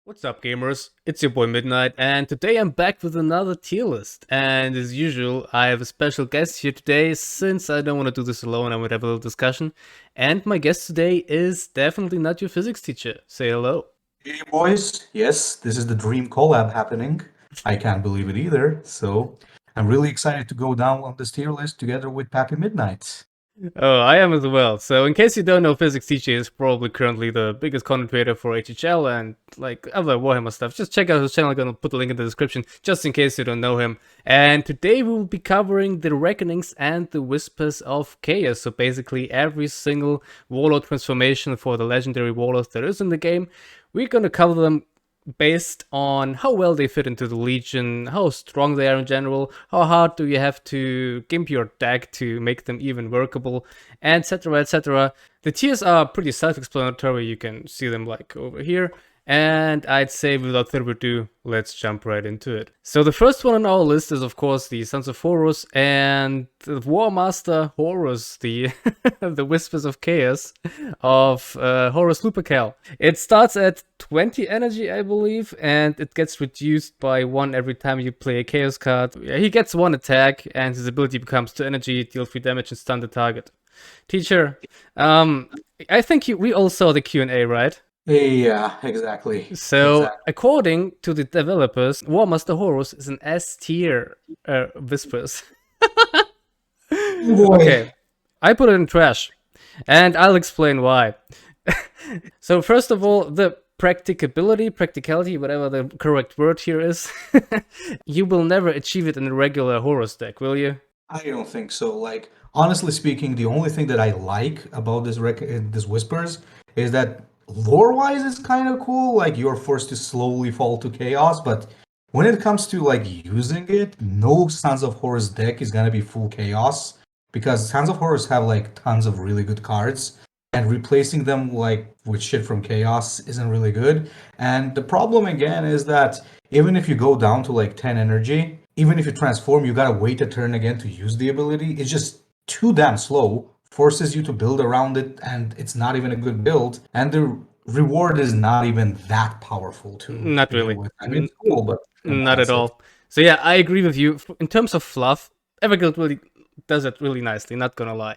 What's up, gamers? It's your boy Midnight, and today I'm back with another tier list. And as usual, I have a special guest here today, since I don't want to do this alone. I would have a little discussion. And my guest today is definitely not your physics teacher. Say hello. Hey boys, yes, this is the dream collab happening. I can't believe it either. So I'm really excited to go down on this tier list together with Pappy Midnight. Oh, I am as well. So, in case you don't know, Physics Teacher is probably currently the biggest content creator for HHL and like other Warhammer stuff. Just check out his channel. I'm gonna put the link in the description just in case you don't know him. And today we will be covering the Reckonings and the Whispers of Chaos. So basically every single warlord transformation for the legendary warlords there is in the game. We're gonna cover them based on how well they fit into the Legion, how strong they are in general, how hard do you have to gimp your deck to make them even workable, etc, etc. The tiers are pretty self-explanatory, you can see them like over here. And I'd say without further ado, let's jump right into it. So the first one on our list is of course the Sons of Horus and the Warmaster Horus, the the Whispers of Chaos of Horus Lupercal. It starts at 20 energy, I believe, and it gets reduced by 1 every time you play a Chaos card. He gets 1 attack, and his ability becomes 2 energy, deal 3 damage, and stun the target. Teacher, I think we all saw the Q&A, right? Yeah, exactly. So, according to the developers, Warmaster Horus is an S tier Whispers. Boy. Okay, I put it in trash, and I'll explain why. So, first of all, the practicality, whatever the correct word here is, you will never achieve it in a regular Horus deck, will you? I don't think so. Like, honestly speaking, the only thing that I like about this Whispers is that lore-wise it's kind of cool. Like, you're forced to slowly fall to chaos, but when it comes to like using it, no Sons of Horus deck is gonna be full chaos because Sons of Horus have like tons of really good cards, and replacing them like with shit from chaos isn't really good. And the problem again is that even if you go down to like 10 energy, even if you transform, you gotta wait a turn again to use the ability. It's just too damn slow, forces you to build around it, and it's not even a good build. And the reward is not even that powerful to Not deal really. with. I mean, it's cool, but Not at that's it. all. So yeah, I agree with you. In terms of fluff, Everguild really does it really nicely, not gonna lie.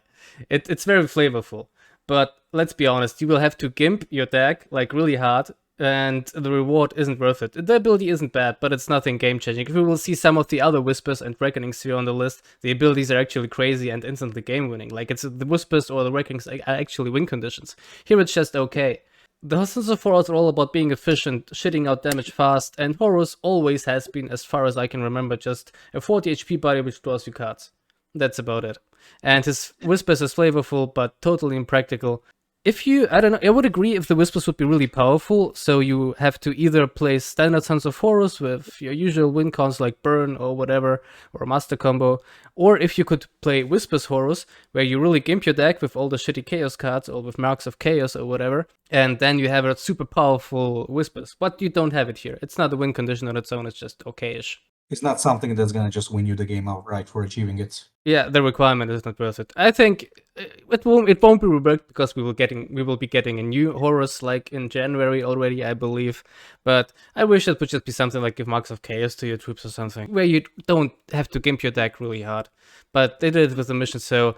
It's very flavorful. But let's be honest, you will have to gimp your deck like really hard, and the reward isn't worth it. The ability isn't bad, but it's nothing game-changing. If we will see some of the other Whispers and Reckonings here on the list, the abilities are actually crazy and instantly game-winning. Like, it's the Whispers or the Reckonings are actually win conditions. Here it's just okay. The Sons of Horus are all about being efficient, shitting out damage fast, and Horus always has been, as far as I can remember, just a 40 HP body which draws you cards. That's about it. And his Whispers is flavorful, but totally impractical. If you, I don't know, I would agree if the Whispers would be really powerful, so you have to either play standard Sons of Horus with your usual win cons like Burn or whatever, or a Master combo, or if you could play Whispers Horus, where you really gimp your deck with all the shitty Chaos cards, or with Marks of Chaos or whatever, and then you have a super powerful Whispers. But you don't have it here. It's not a win condition on its own, it's just okay-ish. It's not something that's gonna just win you the game outright for achieving it. Yeah, the requirement is not worth it. I think it won't be reworked because we will be getting a new Horus like in January already, I believe. But I wish it would just be something like give Marks of Chaos to your troops or something, where you don't have to gimp your deck really hard. But they did it with the mission, so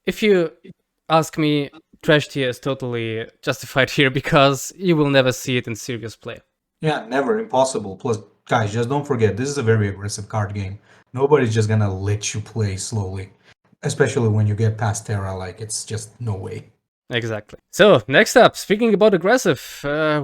if you ask me, trash tier is totally justified here because you will never see it in serious play. Yeah, never, impossible. Plus, guys, just don't forget, this is a very aggressive card game. Nobody's just gonna let you play slowly. Especially when you get past Terra, like, it's just no way. Exactly. So, next up, speaking about aggressive,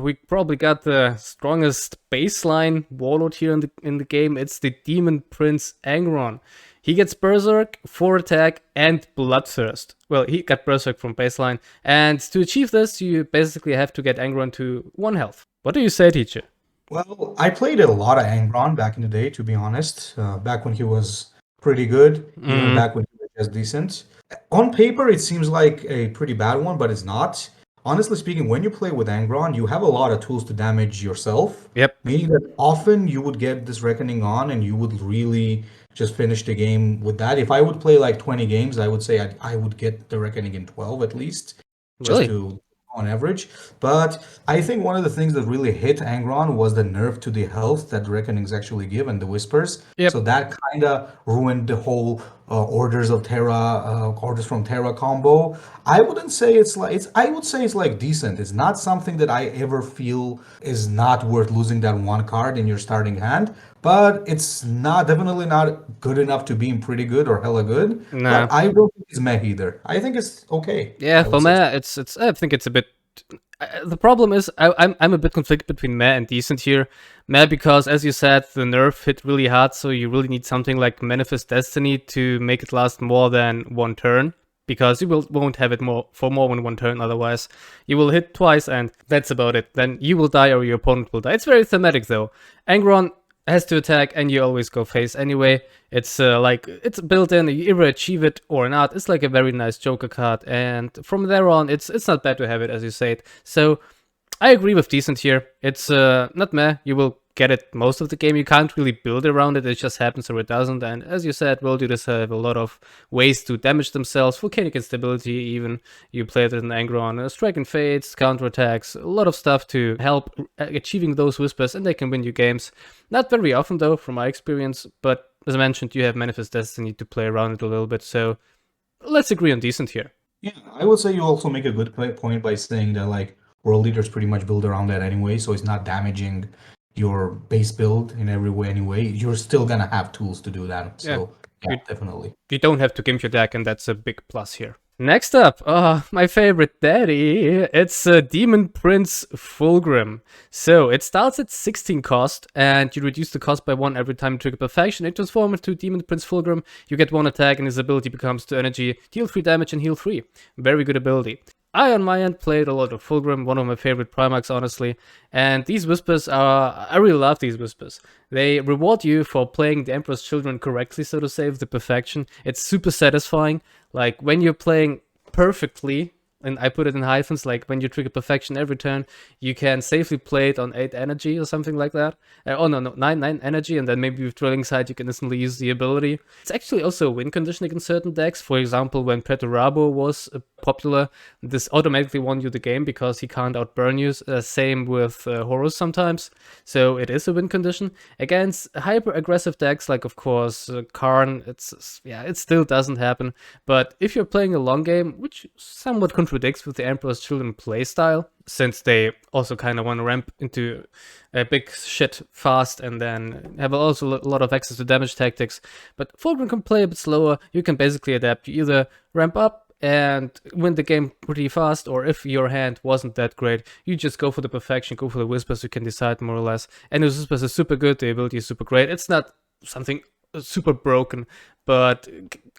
we probably got the strongest baseline warlord here in the game. It's the Demon Prince Angron. He gets Berserk, 4 attack, and Bloodthirst. Well, he got Berserk from baseline, and to achieve this, you basically have to get Angron to 1 health. What do you say, teacher? Well, I played a lot of Angron back in the day, to be honest. Back when he was pretty good, even back when he was just decent. On paper, it seems like a pretty bad one, but it's not. Honestly speaking, when you play with Angron, you have a lot of tools to damage yourself. Yep. Meaning that often you would get this Reckoning on and you would really just finish the game with that. If I would play like 20 games, I would say I would get the Reckoning in 12 at least. Just Really? to on average. But I think one of the things that really hit Angron was the nerf to the health that Reckonings actually give and the Whispers. Yep. So that kind of ruined the whole Orders from Terra combo. I wouldn't say I would say it's like decent. It's not something that I ever feel is not worth losing that one card in your starting hand. But it's definitely not good enough to be pretty good or hella good. Nah. But I don't think it's meh either. I think it's okay. Yeah, I for would say. meh, it's. I think it's a bit. The problem is, I'm a bit conflicted between meh and decent here. Meh because, as you said, the nerf hit really hard, so you really need something like Manifest Destiny to make it last more than one turn. Because you won't have it more than one turn otherwise. You will hit twice and that's about it. Then you will die or your opponent will die. It's very thematic though. Angron has to attack and you always go face anyway. It's it's built in, you either achieve it or not. It's like a very nice Joker card, and from there on it's not bad to have it, as you said. So I agree with decent here. It's not meh, you will get it most of the game. You can't really build around it, it just happens or it doesn't. And as you said, World-Eaters have a lot of ways to damage themselves, volcanic instability even. You play it in Angron, strike and fades, counterattacks, a lot of stuff to help achieving those whispers, and they can win you games. Not very often though, from my experience, but as I mentioned, you have Manifest Destiny to play around it a little bit, so let's agree on decent here. Yeah, I would say you also make a good point by saying that like World Leaders pretty much build around that anyway, so it's not damaging your base build in every way anyway. You're still gonna have tools to do that. So yeah, definitely. You don't have to gimp your deck, and that's a big plus here. Next up, my favorite daddy, it's Demon Prince Fulgrim. So it starts at 16 cost, and you reduce the cost by 1 every time you trigger Perfection. It transforms into Demon Prince Fulgrim. You get 1 attack, and his ability becomes 2 energy, deal 3 damage, and heal 3. Very good ability. I, on my end, played a lot of Fulgrim, one of my favorite Primarchs, honestly. And these Whispers I really love these Whispers. They reward you for playing the Emperor's Children correctly, so to say, with the perfection. It's super satisfying. Like, when you're playing perfectly, and I put it in hyphens, like when you trigger perfection every turn, you can safely play it on 8 energy or something like that. 9 energy, and then maybe with Drilling Sight you can instantly use the ability. It's actually also a win condition in certain decks. For example, when Perturabo was popular, this automatically won you the game because he can't outburn you. Same with Horus sometimes. So it is a win condition. Against hyper aggressive decks, like of course Khorne, it still doesn't happen. But if you're playing a long game, which somewhat contradicts with the Emperor's Children playstyle, since they also kind of want to ramp into a big shit fast and then have also a lot of access to damage tactics. But Fulgrim can play a bit slower. You can basically adapt. You either ramp up and win the game pretty fast, or if your hand wasn't that great, you just go for the perfection, go for the whispers, you can decide more or less. And the whispers are super good, the ability is super great. It's not something super broken, but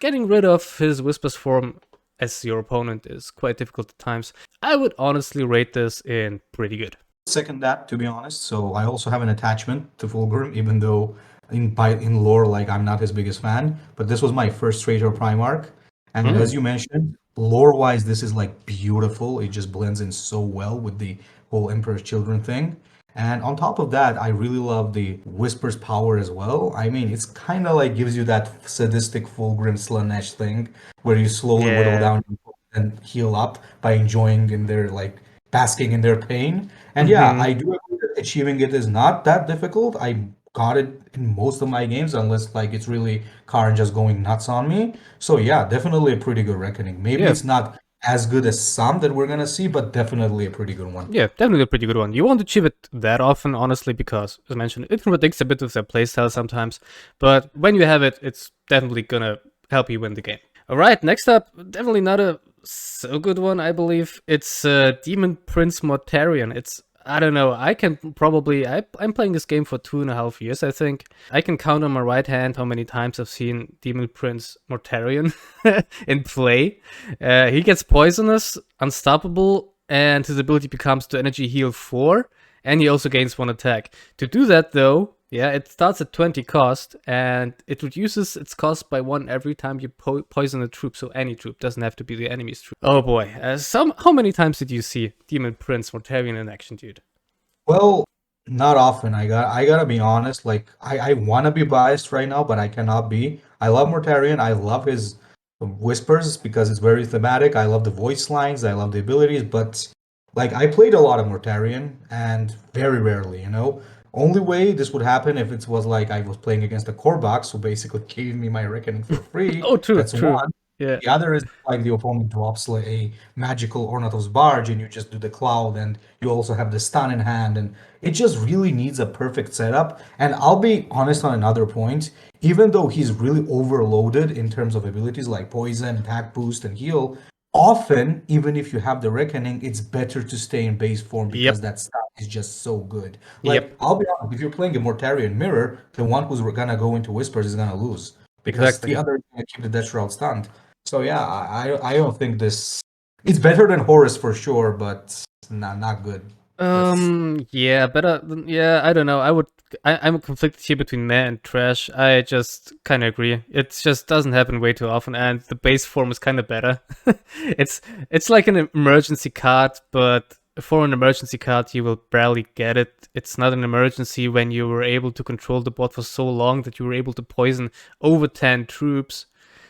getting rid of his whispers form as your opponent is quite difficult at times. I would honestly rate this in pretty good. Second that, to be honest. So I also have an attachment to Fulgrim, even though in lore, like I'm not his biggest fan. But this was my first Traitor Primarch, and as you mentioned, lore-wise, this is like beautiful. It just blends in so well with the whole Emperor's Children thing. And on top of that, I really love the Whisper's power as well. I mean, it's kind of like gives you that sadistic Fulgrim Slanesh thing where you slowly whittle down and heal up by enjoying in their, like, basking in their pain. And yeah, I do agree that achieving it is not that difficult. I got it in most of my games, unless like it's really Khorne just going nuts on me. So yeah, definitely a pretty good Reckoning. Maybe it's not as good as some that we're gonna see, but definitely a pretty good one. Yeah, definitely a pretty good one. You won't achieve it that often, honestly, because, as mentioned, it contradicts a bit with their playstyle sometimes. But when you have it, it's definitely gonna help you win the game. Alright, next up, definitely not a so good one, I believe. It's Demon Prince Mortarion. I don't know, I can probably, I'm playing this game for 2.5 years, I think. I can count on my right hand how many times I've seen Demon Prince Mortarion in play. He gets poisonous, unstoppable, and his ability becomes to energy heal 4, and he also gains 1 attack. To do that though, yeah, it starts at 20 cost, and it reduces its cost by 1 every time you poison a troop, so any troop, doesn't have to be the enemy's troop. Oh boy, how many times did you see Demon Prince Mortarion in action, dude? Well, not often. I gotta be honest, like, I wanna be biased right now, but I cannot be. I love Mortarion, I love his whispers because it's very thematic, I love the voice lines, I love the abilities, but Like, I played a lot of Mortarion, and very rarely, you know? Only way this would happen if it was like I was playing against a Corvax, who basically gave me my Reckoning for free. Oh, true, That's true. one. Yeah. The other is like the opponent drops like a magical Ornatos Barge, and you just do the Cloud, and you also have the stun in hand, and it just really needs a perfect setup. And I'll be honest on another point, even though he's really overloaded in terms of abilities like Poison, Attack Boost, and Heal, often, even if you have the Reckoning, it's better to stay in base form because Yep. that stuff is just so good. Like, Yep. I'll be honest, if you're playing a Mortarion Mirror, the one who's gonna go into Whispers is gonna lose because the Exactly. other is gonna keep the Death Shroud stunned. So yeah, I don't think this. It's better than Horus for sure, but not good. That's Yeah, better. Yeah, I don't know. I'm conflicted here between meh and trash. I just kind of agree. It just doesn't happen way too often, and the base form is kind of better. it's it's like an emergency card, but for an emergency card, you will barely get it. It's not an emergency when you were able to control the board for so long that you were able to poison over 10 troops.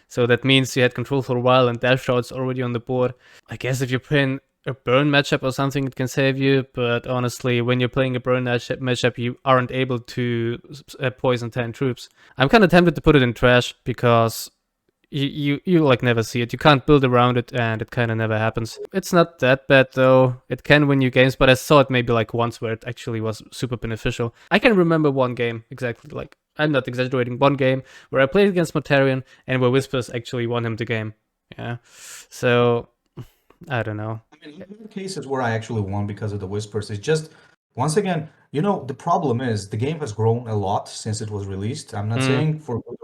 So that means you had control for a while, and Death Shroud's already on the board. I guess if you're playing a burn matchup or something, it can save you, but honestly, when you're playing a burn matchup, you aren't able to poison 10 troops. I'm kind of tempted to put it in trash because you like never see it. You can't build around it, and it kind of never happens. It's not that bad though. It can win you games, but I saw it maybe like once where it actually was super beneficial. I can remember one game exactly, like I'm not exaggerating, one game where I played against Mortarion and where Whispers actually won him the game. Yeah, so I don't know. I mean, I've had cases where I actually won because of the Whispers. It's just, once again, you know, the problem is the game has grown a lot since it was released. I'm not Mm, saying for good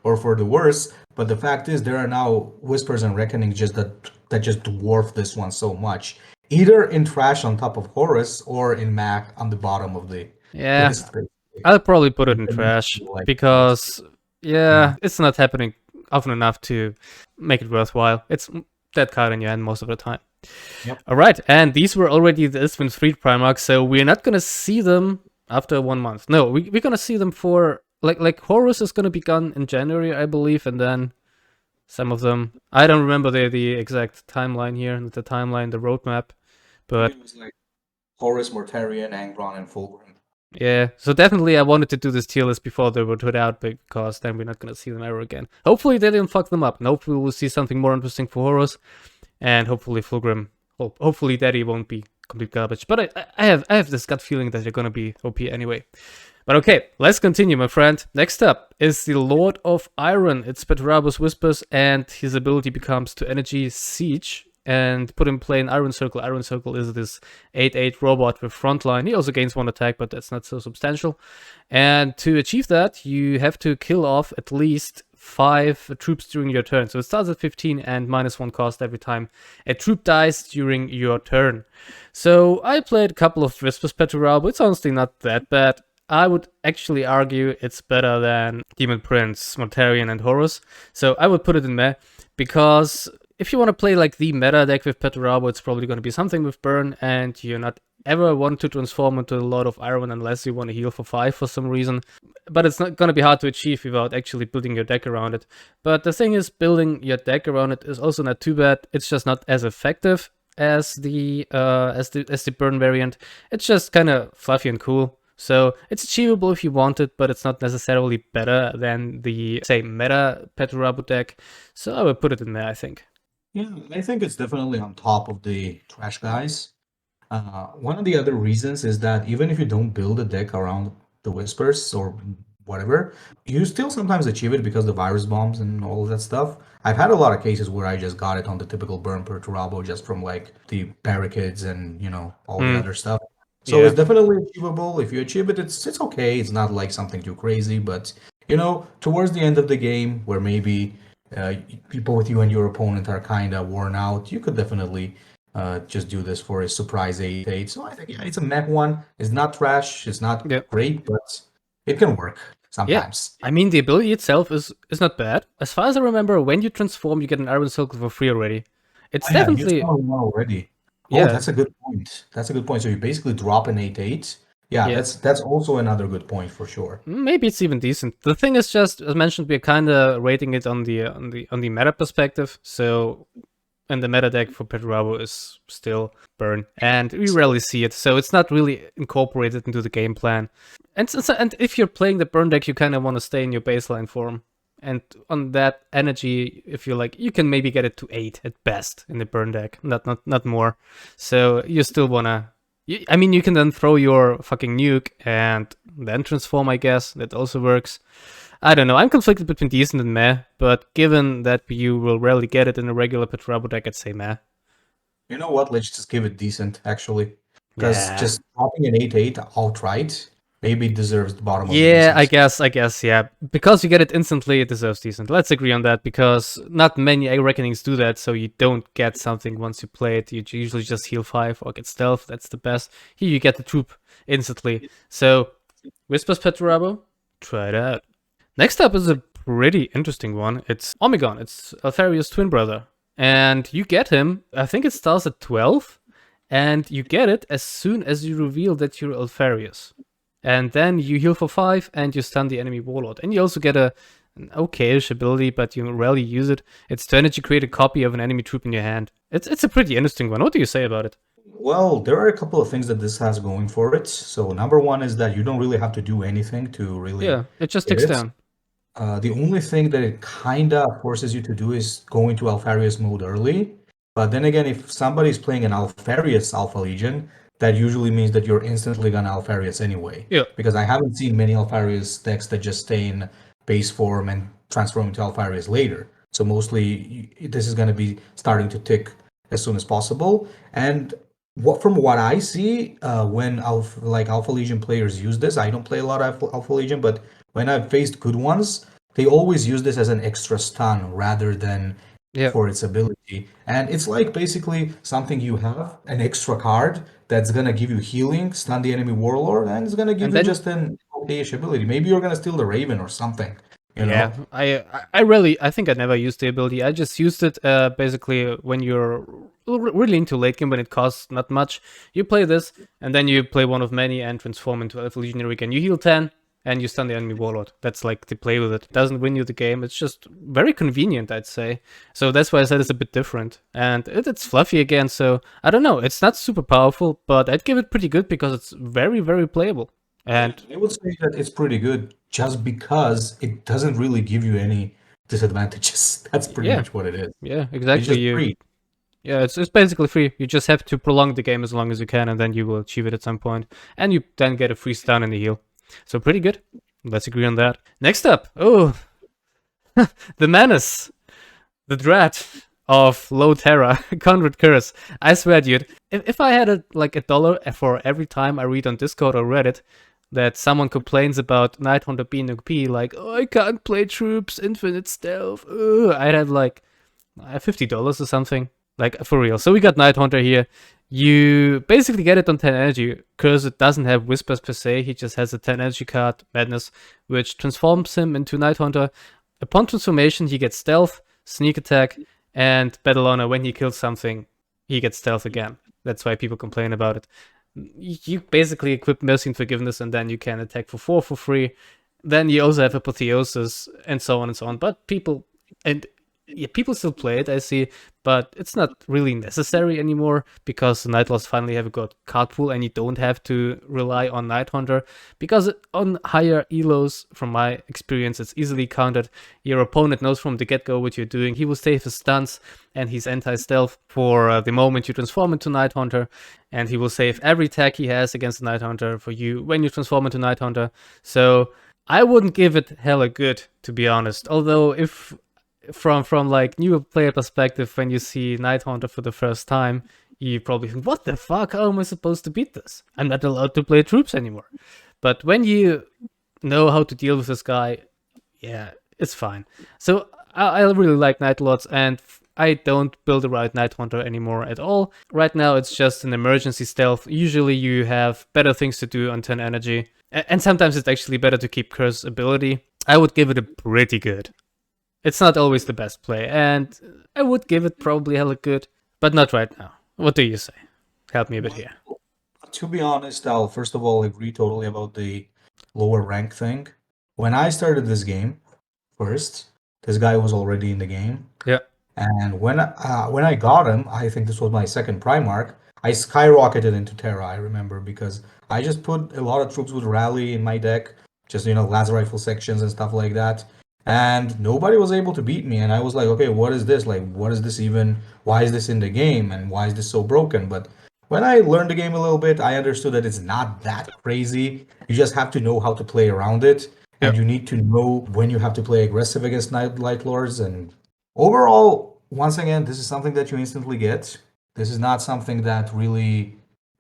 or for the worse, but the fact is there are now Whispers and Reckoning just that just dwarf this one so much. Either in trash on top of Horus or in Mac on the bottom of the yeah, list, basically. I'll probably put it in Depending trash on like because yeah. yeah, it's not happening often enough to make it worthwhile. It's that card in your hand most of the time. Yep. All right, and these were already the Isthmin 3 Primarchs, so we're not gonna see them after 1 month. No, we're gonna see them for like Horus is gonna be gone in January, I believe, and then some of them. I don't remember the exact timeline here, the timeline, the roadmap, I think but it was like Horus, Mortarion, Angron, and Fulgrim. yeah. So definitely, I wanted to do this tier list before they were put out because then we're not gonna see them ever again. Hopefully, they didn't fuck them up, and hopefully, we'll see something more interesting for Horus, and hopefully, Fulgrim. Hopefully, Daddy won't be complete garbage. But I have this gut feeling that they're gonna be OP anyway. But okay, let's continue, my friend. Next up is the Lord of Iron. It's Perturabo's Whispers, and his ability becomes to energy Siege and put in play an Iron Circle. Iron Circle is this 8/8 robot with frontline. He also gains 1 attack, but that's not so substantial. And to achieve that, you have to kill off at least 5 troops during your turn. So it starts at 15 and -1 cost every time a troop dies during your turn. So I played a couple of Whispers Perturabo. It's honestly not that bad. I would actually argue it's better than Demon Prince, Mortarion, and Horus. So I would put it in meh, because if you want to play like the meta deck with Perturabo, it's probably going to be something with Burn, and you're not ever want to transform into a Lord of Iron unless you want to heal for 5 for some reason. But it's not going to be hard to achieve without actually building your deck around it. But the thing is, building your deck around it is also not too bad. It's just not as effective as the Burn variant. It's just kind of fluffy and cool. So it's achievable if you want it, but it's not necessarily better than the, say, meta Perturabo deck. So I would put it in there, I think. Yeah, I think it's definitely on top of the trash guys. One of the other reasons is that even if you don't build a deck around the Whispers or whatever, you still sometimes achieve it because the virus bombs and all of that stuff. I've had a lot of cases where I just got it on the typical burn Perturabo just from like the barricades and all the Mm, other stuff. So yeah. it's definitely achievable. If you achieve it, it's okay. It's not like something too crazy, but towards the end of the game where maybe people with you and your opponent are kind of worn out, you could definitely just do this for a surprise 8/8. So I think yeah, it's a mech one. It's not trash. It's not Yeah. great, but it can work Yeah. sometimes. I mean, the ability itself is not bad. As far as I remember, when you transform, you get an Iron Circle for free already. It's Oh yeah, you definitely, saw one already. Oh, yeah, that's a good point. That's a good point. So you basically drop an 8/8. Yeah, yeah. that's also another good point for sure. Maybe it's even decent. The thing is just, as mentioned, we're kind of rating it on the meta perspective. So and the meta deck for Perturabo is still burn, and we rarely see it, so it's not really incorporated into the game plan. And if you're playing the burn deck, you kind of want to stay in your baseline form. And on that energy, if you like, you can maybe get it to 8 at best in the burn deck, not more. So you still wanna. I mean, you can then throw your fucking nuke and then transform. I guess that also works. I don't know. I'm conflicted between decent and meh, but given that you will rarely get it in a regular Perturabo deck, I'd say meh. You know what? Let's just give it decent, actually. Because Yeah. just dropping an 8/8 outright maybe deserves the bottom of the Yeah, decent. I guess, yeah. Because you get it instantly, it deserves decent. Let's agree on that, because not many Reckonings do that, so you don't get something once you play it. You usually just heal 5 or get stealth, that's the best. Here you get the troop instantly. So, Whispers Perturabo, try it out. Next up is a pretty interesting one. It's Omegon, it's Alpharius' twin brother. And you get him, I think it starts at 12, and you get it as soon as you reveal that you're Alpharius. And then you heal for 5 and you stun the enemy warlord. And you also get an okay-ish ability, but you rarely use it. It's to energy create a copy of an enemy troop in your hand. It's a pretty interesting one. What do you say about it? Well, there are a couple of things that this has going for it. So number one is that you don't really have to do anything to really Yeah, it just get ticks it. down. The only thing that it kinda forces you to do is go into Alpharius mode early. But then again, if somebody's playing an Alpharius Alpha Legion, that usually means that you're instantly gonna Alpharius anyway. Yeah. Because I haven't seen many Alpharius decks that just stay in base form and transform into Alpharius later. So mostly this is gonna be starting to tick as soon as possible. And from what I see, when Alpha Legion players use this, I don't play a lot of Alpha Legion, but when I've faced good ones, they always use this as an extra stun rather than Yeah. for its ability. And it's like basically something you have, an extra card that's gonna give you healing, stun the enemy warlord, and it's gonna give And you then just an okay-ish ability. Maybe you're gonna steal the Raven or something, you yeah, know? I think I never used the ability. I just used it basically when you're really into late game when it costs not much. You play this, and then you play one of many and transform into Alpha Legionary again. You heal 10, and you stun the enemy warlord. That's like the play with it. It doesn't win you the game. It's just very convenient, I'd say. So that's why I said it's a bit different. And it's fluffy again, so I don't know. It's not super powerful, but I'd give it pretty good because it's very, very playable. And I would say that it's pretty good just because it doesn't really give you any disadvantages. That's pretty yeah, much what it is. yeah, It's exactly. just free. Yeah, it's basically free. You just have to prolong the game as long as you can, and then you will achieve it at some point. And you then get a free stun and a heal. So pretty good. Let's agree on that. Next up, oh, the Manus, the Drat of Low Terra, Konrad Curze. I swear, dude, if I had a dollar for every time I read on Discord or Reddit that someone complains about Nighthunter being OP, like, oh, I can't play troops, infinite stealth, I'd have like $50 or something. Like, for real. So we got Nighthunter here. You basically get it on 10 energy. Curze doesn't have Whispers per se. He just has a 10 energy card, Madness, which transforms him into Nighthunter. Upon transformation, he gets Stealth, Sneak Attack, and Battle Honor. When he kills something, he gets Stealth again. That's why people complain about it. You basically equip Mercy and Forgiveness, and then you can attack for 4 for free. Then you also have Apotheosis, and so on and so on. But people still play it, I see, but it's not really necessary anymore because the Nightlords finally have a good card pool and you don't have to rely on Nighthunter, because on higher elos, from my experience, it's easily countered. Your opponent knows from the get-go what you're doing. He will save his stuns and his anti-stealth for the moment you transform into Nighthunter, and he will save every attack he has against the Nighthunter for you when you transform into Nighthunter. So I wouldn't give it hella good, to be honest. Although if from like new player perspective, when you see Nighthunter for the first time, you probably think, what the fuck, how am I supposed to beat this? I'm not allowed to play troops anymore. But when you know how to deal with this guy, yeah, it's fine. So I really like Nightlords, and I don't build a right Nighthunter anymore at all. Right now it's just an emergency stealth. Usually you have better things to do on 10 energy, and sometimes it's actually better to keep Curze ability. I would give it a pretty good. It's not always the best play, and I would give it probably hella good, but not right now. What do you say? Help me a bit here. To be honest, I'll first of all agree totally about the lower rank thing. When I started this game first, this guy was already in the game. Yeah. And when I got him, I think this was my second Primarch. I skyrocketed into Terra. I remember because I just put a lot of troops with rally in my deck, just laser rifle sections and stuff like that. And nobody was able to beat me. And I was like, okay, what is this? Like, what is this even? Why is this in the game? And why is this so broken? But when I learned the game a little bit, I understood that it's not that crazy. You just have to know how to play around it, and Yep. you need to know when you have to play aggressive against Light Lords. And overall, once again, this is something that you instantly get. This is not something that really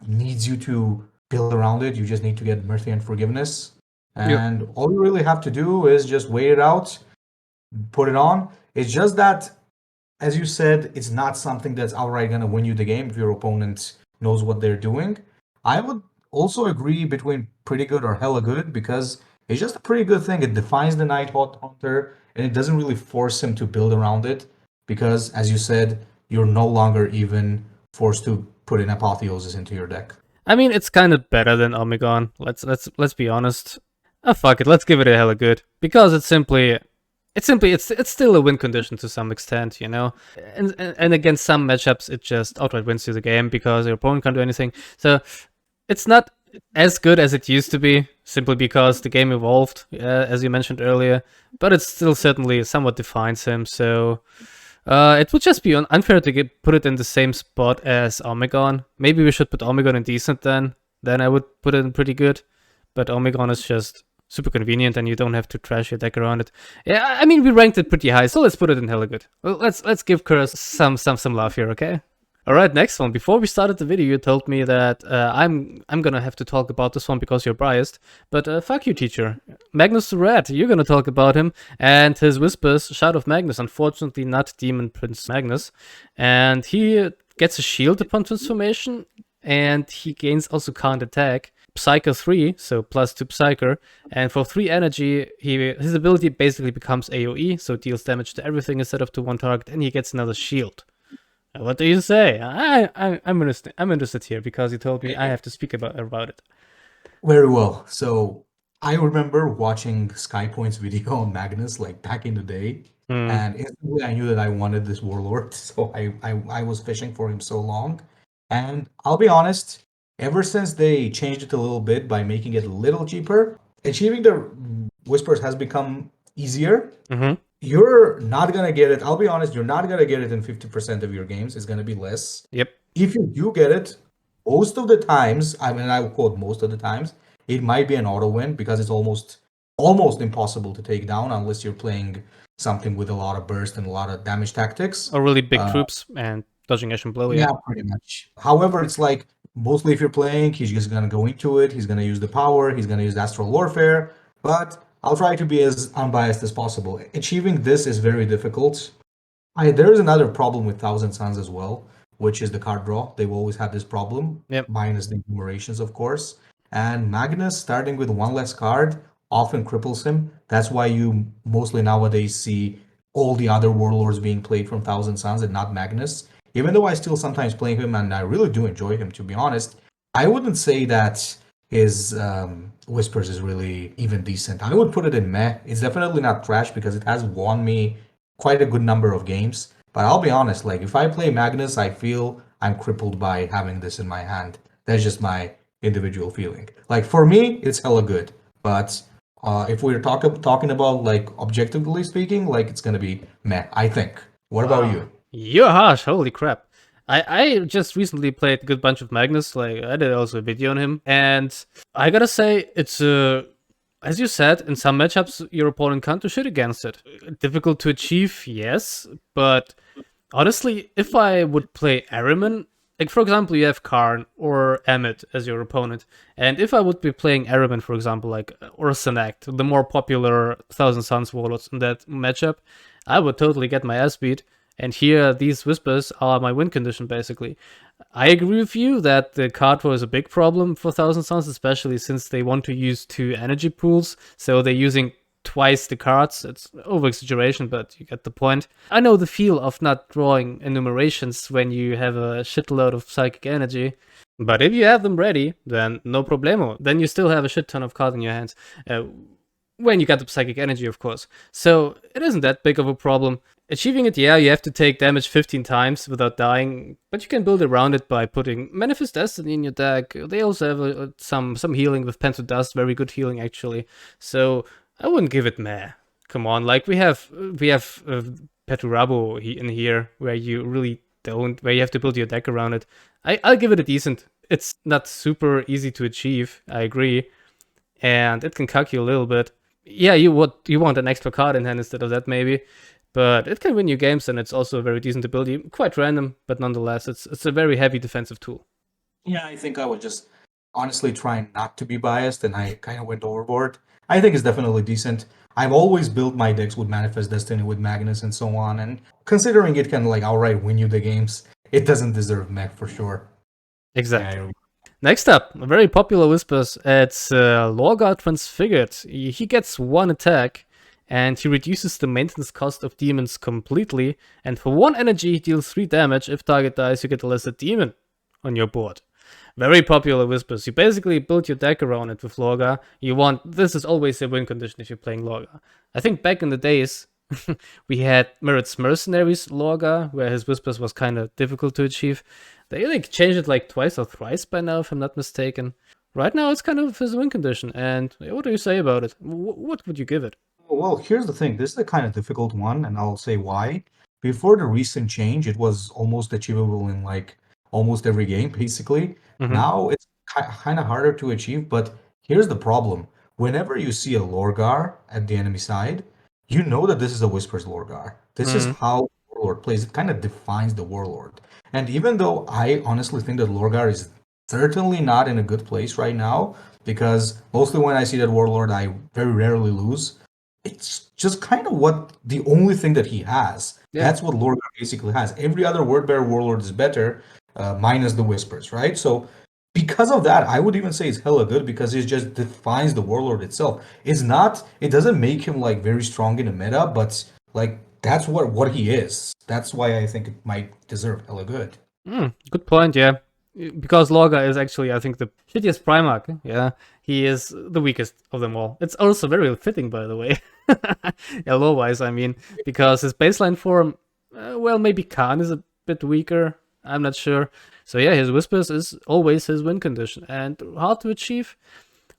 needs you to build around it. You just need to get mercy and forgiveness. Yep. And all you really have to do is just wait it out, put it on. It's just that, as you said, it's not something that's outright going to win you the game if your opponent knows what they're doing. I would also agree between pretty good or hella good because it's just a pretty good thing. It defines the Night Hunter and it doesn't really force him to build around it because, as you said, you're no longer even forced to put in Apotheosis into your deck. I mean, it's kind of better than Omegon. Let's be honest. Oh fuck it, let's give it a hella good because it's still a win condition to some extent, and against some matchups it just outright wins you the game because your opponent can't do anything. So it's not as good as it used to be simply because the game evolved, as you mentioned earlier, but it still certainly somewhat defines him. So it would just be unfair to put it in the same spot as Omegon. Maybe we should put Omegon in decent then I would put it in pretty good, but Omegon is just super convenient and you don't have to trash your deck around it. Yeah, I mean, we ranked it pretty high, so let's put it in hella good. Well, let's give Curze some love here, okay? Alright, next one. Before we started the video, you told me that I'm gonna have to talk about this one because you're biased, but fuck you, teacher. Magnus the Red, you're gonna talk about him and his whispers, Shout of Magnus, unfortunately not Demon Prince Magnus. And he gets a shield upon transformation, and he gains also can't attack. Psyker 3, so plus 2 Psyker, and for 3 energy, his ability basically becomes AoE, so deals damage to everything instead of to one target, and he gets another shield. What do you say? I'm interested here because you told me I have to speak about it. Very well. So I remember watching Skypoint's video on Magnus like back in the day, and instantly I knew that I wanted this warlord. So I was fishing for him so long, and I'll be honest. Ever since they changed it a little bit by making it a little cheaper, achieving the whispers has become easier. You're not gonna get it. I'll be honest, you're not gonna get it in 50% of your games. It's gonna be less. Yep. If you do get it, most of the times, I mean, I will quote most of the times, it might be an auto win because it's almost impossible to take down unless you're playing something with a lot of burst and a lot of damage tactics. Or really big troops and dodging ash and blow. Yeah, pretty much. However, it's like mostly if you're playing, he's just gonna go into it. He's gonna use the power. He's gonna use astral warfare. But I'll try to be as unbiased as possible. Achieving this is very difficult. There is another problem with Thousand Suns as well, which is the card draw. They've always had this problem, minus the enumerations, of course. And Magnus, starting with one less card, often cripples him. That's why you mostly nowadays see all the other warlords being played from Thousand Suns and not Magnus. Even though I still sometimes play him and I really do enjoy him, to be honest, I wouldn't say that his Whispers is really even decent. I would put it in meh. It's definitely not trash because it has won me quite a good number of games. But I'll be honest, like if I play Magnus, I feel I'm crippled by having this in my hand. That's just my individual feeling. Like for me, it's hella good. But if we're talking about like objectively speaking, like it's gonna be meh, I think. What about you? You're harsh, holy crap. I just recently played a good bunch of Magnus, like I did also a video on him, and I gotta say, it's as you said, in some matchups your opponent can't do shit against it. Difficult to achieve, yes, but honestly, if I would play Ahriman, like for example, you have Khorne or Emmett as your opponent, and if I would be playing Ahriman, for example, like or Senect, the more popular Thousand Suns warlords in that matchup, I would totally get my ass beat. And here, these whispers are my win condition, basically. I agree with you that the card draw is a big problem for Thousand Suns, especially since they want to use 2 energy pools, so they're using twice the cards. It's over-exaggeration, but you get the point. I know the feel of not drawing enumerations when you have a shitload of psychic energy, but if you have them ready, then no problemo. Then you still have a shit ton of cards in your hands. When you got the psychic energy, of course. So it isn't that big of a problem. Achieving it, yeah, you have to take damage 15 times without dying, but you can build around it by putting Manifest Destiny in your deck. They also have some healing with Pent of Dust, very good healing actually. So I wouldn't give it meh. Come on, like we have Perturabo in here where you really don't, where you have to build your deck around it. I'll give it a decent. It's not super easy to achieve, I agree, and it can cuck you a little bit. Yeah, you want an extra card in hand instead of that maybe, but it can win you games, and it's also a very decent ability. Quite random, but nonetheless, it's a very heavy defensive tool. Yeah, I think I would just honestly try not to be biased, and I kind of went overboard. I think it's definitely decent. I've always built my decks with Manifest Destiny, with Magnus, and so on, and considering it can like outright win you the games, it doesn't deserve mech for sure. Exactly. Yeah, Next up, a very popular Whispers. It's Lorgar Transfigured. He gets one attack, and he reduces the maintenance cost of demons completely. And for 1 energy, he deals 3 damage. If target dies, you get a lesser demon on your board. Very popular Whispers. You basically build your deck around it with Lorgar. This is always a win condition if you're playing Lorgar. I think back in the days, we had Merit's Mercenaries Lorgar, where his Whispers was kind of difficult to achieve. They like changed it like twice or thrice by now, if I'm not mistaken. Right now, it's kind of his win condition. And what do you say about it? What would you give it? well, here's the thing. This is a kind of difficult one, and I'll say why. Before the recent change, it was almost achievable in like almost every game, basically. Mm-hmm. Now it's kind of harder to achieve, but here's the problem. Whenever you see a Lorgar at the enemy side, you know that this is a Whispers Lorgar. This is how Warlord plays. It kind of defines the Warlord. And even though I honestly think that Lorgar is certainly not in a good place right now, because mostly when I see that Warlord, I very rarely lose. It's just kind of the only thing that he has. Yeah. That's what Lorgar basically has. Every other word bearer Warlord is better, minus the Whispers, right? So because of that, I would even say it's hella good because it just defines the Warlord itself. It doesn't make him like very strong in the meta, but like that's what he is. That's why I think it might deserve hella good. Good point, yeah. Because Lorgar is actually, I think, the shittiest Primarch. Yeah, he is the weakest of them all. It's also very fitting, by the way. Yeah, lore-wise, I mean, because his baseline form, well, maybe Khan is a bit weaker. I'm not sure. So yeah, his Whispers is always his win condition. And hard to achieve?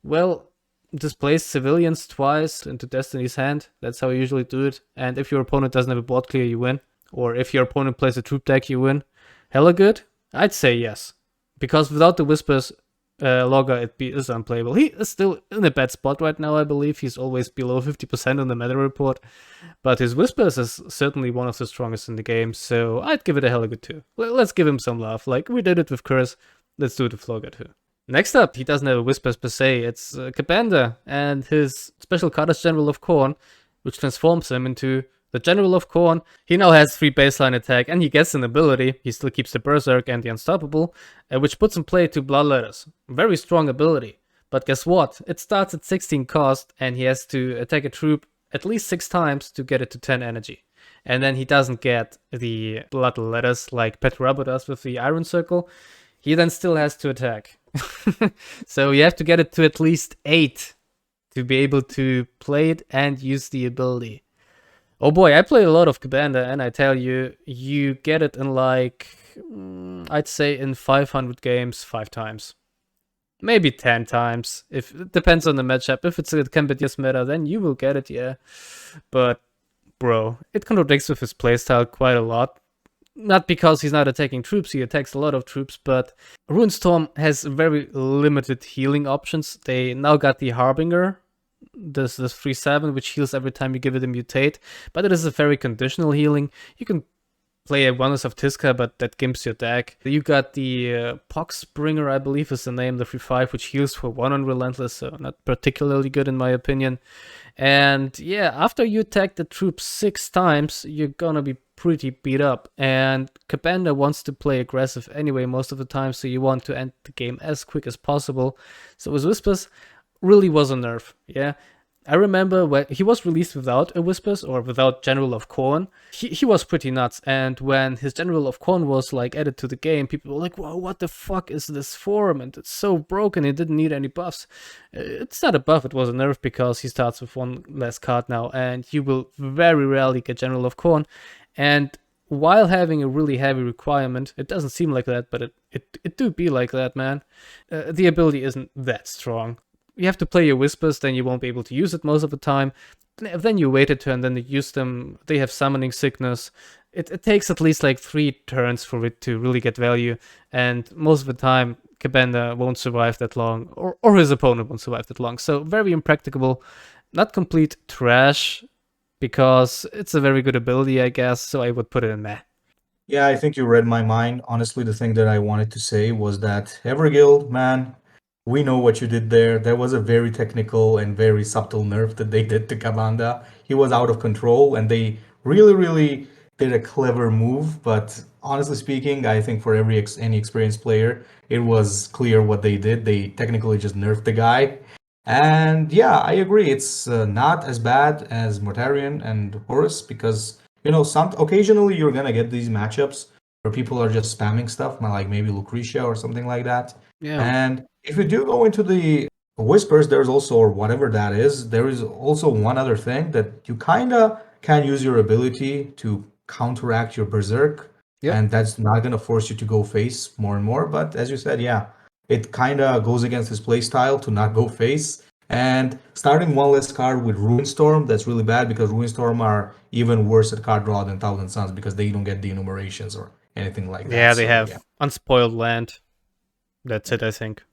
Well, displace civilians twice into Destiny's hand. That's how you usually do it. And if your opponent doesn't have a board clear, you win. Or if your opponent plays a troop deck, you win. Hella good? I'd say yes. Because without the Whispers, Lorgar is unplayable. He is still in a bad spot right now, I believe. He's always below 50% on the meta report. But his Whispers is certainly one of the strongest in the game, so I'd give it a hella good too. Let's give him some love. Like we did it with Curze, let's do it with Lorgar too. Next up, he doesn't have a Whispers per se. It's Kabanda and his special card is General of Khorne, which transforms him into the General of Khorne. He now has 3 baseline attack, and he gets an ability. He still keeps the Berserk and the Unstoppable, which puts in play 2 Bloodletters. Very strong ability. But guess what? It starts at 16 cost, and he has to attack a troop at least 6 times to get it to 10 energy. And then he doesn't get the Bloodletters like Perturabo does with the Iron Circle. He then still has to attack. So you have to get it to at least 8 to be able to play it and use the ability. Oh boy, I played a lot of Kabanda, and I tell you, you get it in like, I'd say in 500 games, 5 times. Maybe 10 times. It depends on the matchup. If it's a Cambodia's meta, then you will get it, yeah. But, bro, it contradicts with his playstyle quite a lot. Not because he's not attacking troops, he attacks a lot of troops, but Runestorm has very limited healing options. They now got the Harbinger, this 3/7, which heals every time you give it a mutate, but it is a very conditional healing. You can play a Oneness of Tiska, but that gimps your deck. You got the Poxbringer, I believe is the name, the 3/5, which heals for 1 on Relentless, so not particularly good in my opinion. And yeah, after you attack the troop 6 times, you're gonna be pretty beat up. And Kabanda wants to play aggressive anyway most of the time, so you want to end the game as quick as possible. So his Whispers really was a nerf, yeah. I remember when he was released without a Whispers or without General of Khorne, he was pretty nuts. And when his General of Khorne was like added to the game, people were like, "Whoa, what the fuck is this form? And it's so broken. It didn't need any buffs." It's not a buff; it was a nerf because he starts with one less card now, and you will very rarely get General of Khorne. And while having a really heavy requirement, it doesn't seem like that, but it do be like that, man. The ability isn't that strong. You have to play your Whispers, then you won't be able to use it most of the time. Then you wait a turn, then you use them. They have Summoning Sickness. It takes at least like 3 turns for it to really get value, and most of the time, Kabanda won't survive that long, or his opponent won't survive that long. So very impracticable. Not complete trash, because it's a very good ability, I guess, so I would put it in meh. Yeah, I think you read my mind. Honestly, the thing that I wanted to say was that Everguild, man, we know what you did there. There was a very technical and very subtle nerf that they did to Kabanda. He was out of control, and they really, really did a clever move. But honestly speaking, I think for any experienced player, it was clear what they did. They technically just nerfed the guy. And yeah, I agree. It's not as bad as Mortarion and Horus because some occasionally you're gonna get these matchups where people are just spamming stuff, like maybe Lucretia or something like that. Yeah. And if you do go into the Whispers, there's also, or whatever that is, there is also one other thing that you kinda can use your ability to counteract your Berserk, Yep. and that's not gonna force you to go face more and more. But as you said, yeah, it kind of goes against his playstyle to not go face. And starting one less card with Ruinstorm, that's really bad because Ruinstorm are even worse at card draw than Thousand Suns because they don't get the enumerations or anything like that. Yeah, they So yeah, have Unspoiled Land. That's it, I think.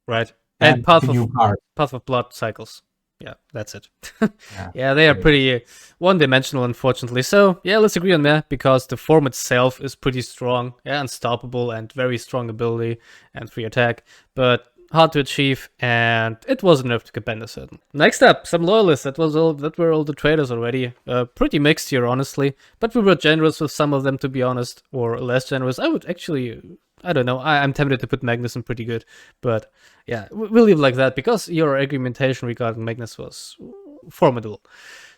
Right? And and the new card. Path of Blood cycles. Yeah, that's it. Yeah, Yeah, they are pretty one-dimensional, unfortunately. So, yeah, let's agree on that, because the form itself is pretty strong. Yeah, unstoppable and very strong ability and free attack, but hard to achieve, and it was enough to Kabanda certain. Next up, some loyalists. That were all the traders already. Pretty mixed here, honestly, but we were generous with some of them, to be honest, or less generous. I would actually, I don't know. I'm tempted to put Magnus in pretty good, but yeah, we'll leave it like that because your argumentation regarding Magnus was formidable.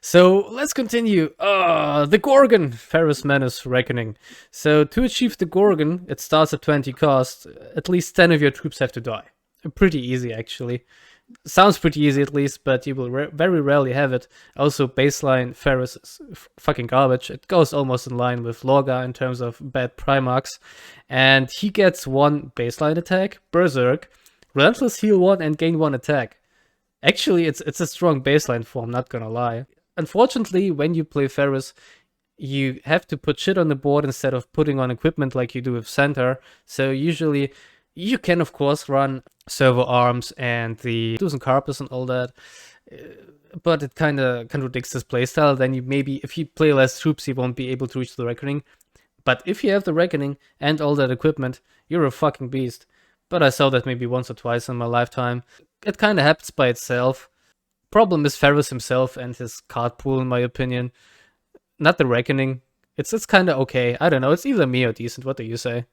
So let's continue. The Gorgon, Ferrus Manus Reckoning. So to achieve the Gorgon, it starts at 20 cost. At least 10 of your troops have to die. Pretty easy, actually. Sounds pretty easy at least, but you will very rarely have it. Also, baseline Ferrus is fucking garbage. It goes almost in line with Lorgar in terms of bad Primarchs. And he gets 1 baseline attack, Berserk, Relentless Heal 1, and gain 1 attack. Actually, it's a strong baseline form, not gonna lie. Unfortunately, when you play Ferrus, you have to put shit on the board instead of putting on equipment like you do with Centaur. So usually, you can of course run servo arms and the Dusan Carpus and all that, but it kind of contradicts this playstyle. Then if you play less troops, you won't be able to reach the Reckoning. But if you have the Reckoning and all that equipment, you're a fucking beast. But I saw that maybe once or twice in my lifetime. It kind of happens by itself. Problem is Ferrus himself and his card pool, in my opinion. Not the Reckoning. It's kind of okay. I don't know. It's either me or decent. What do you say?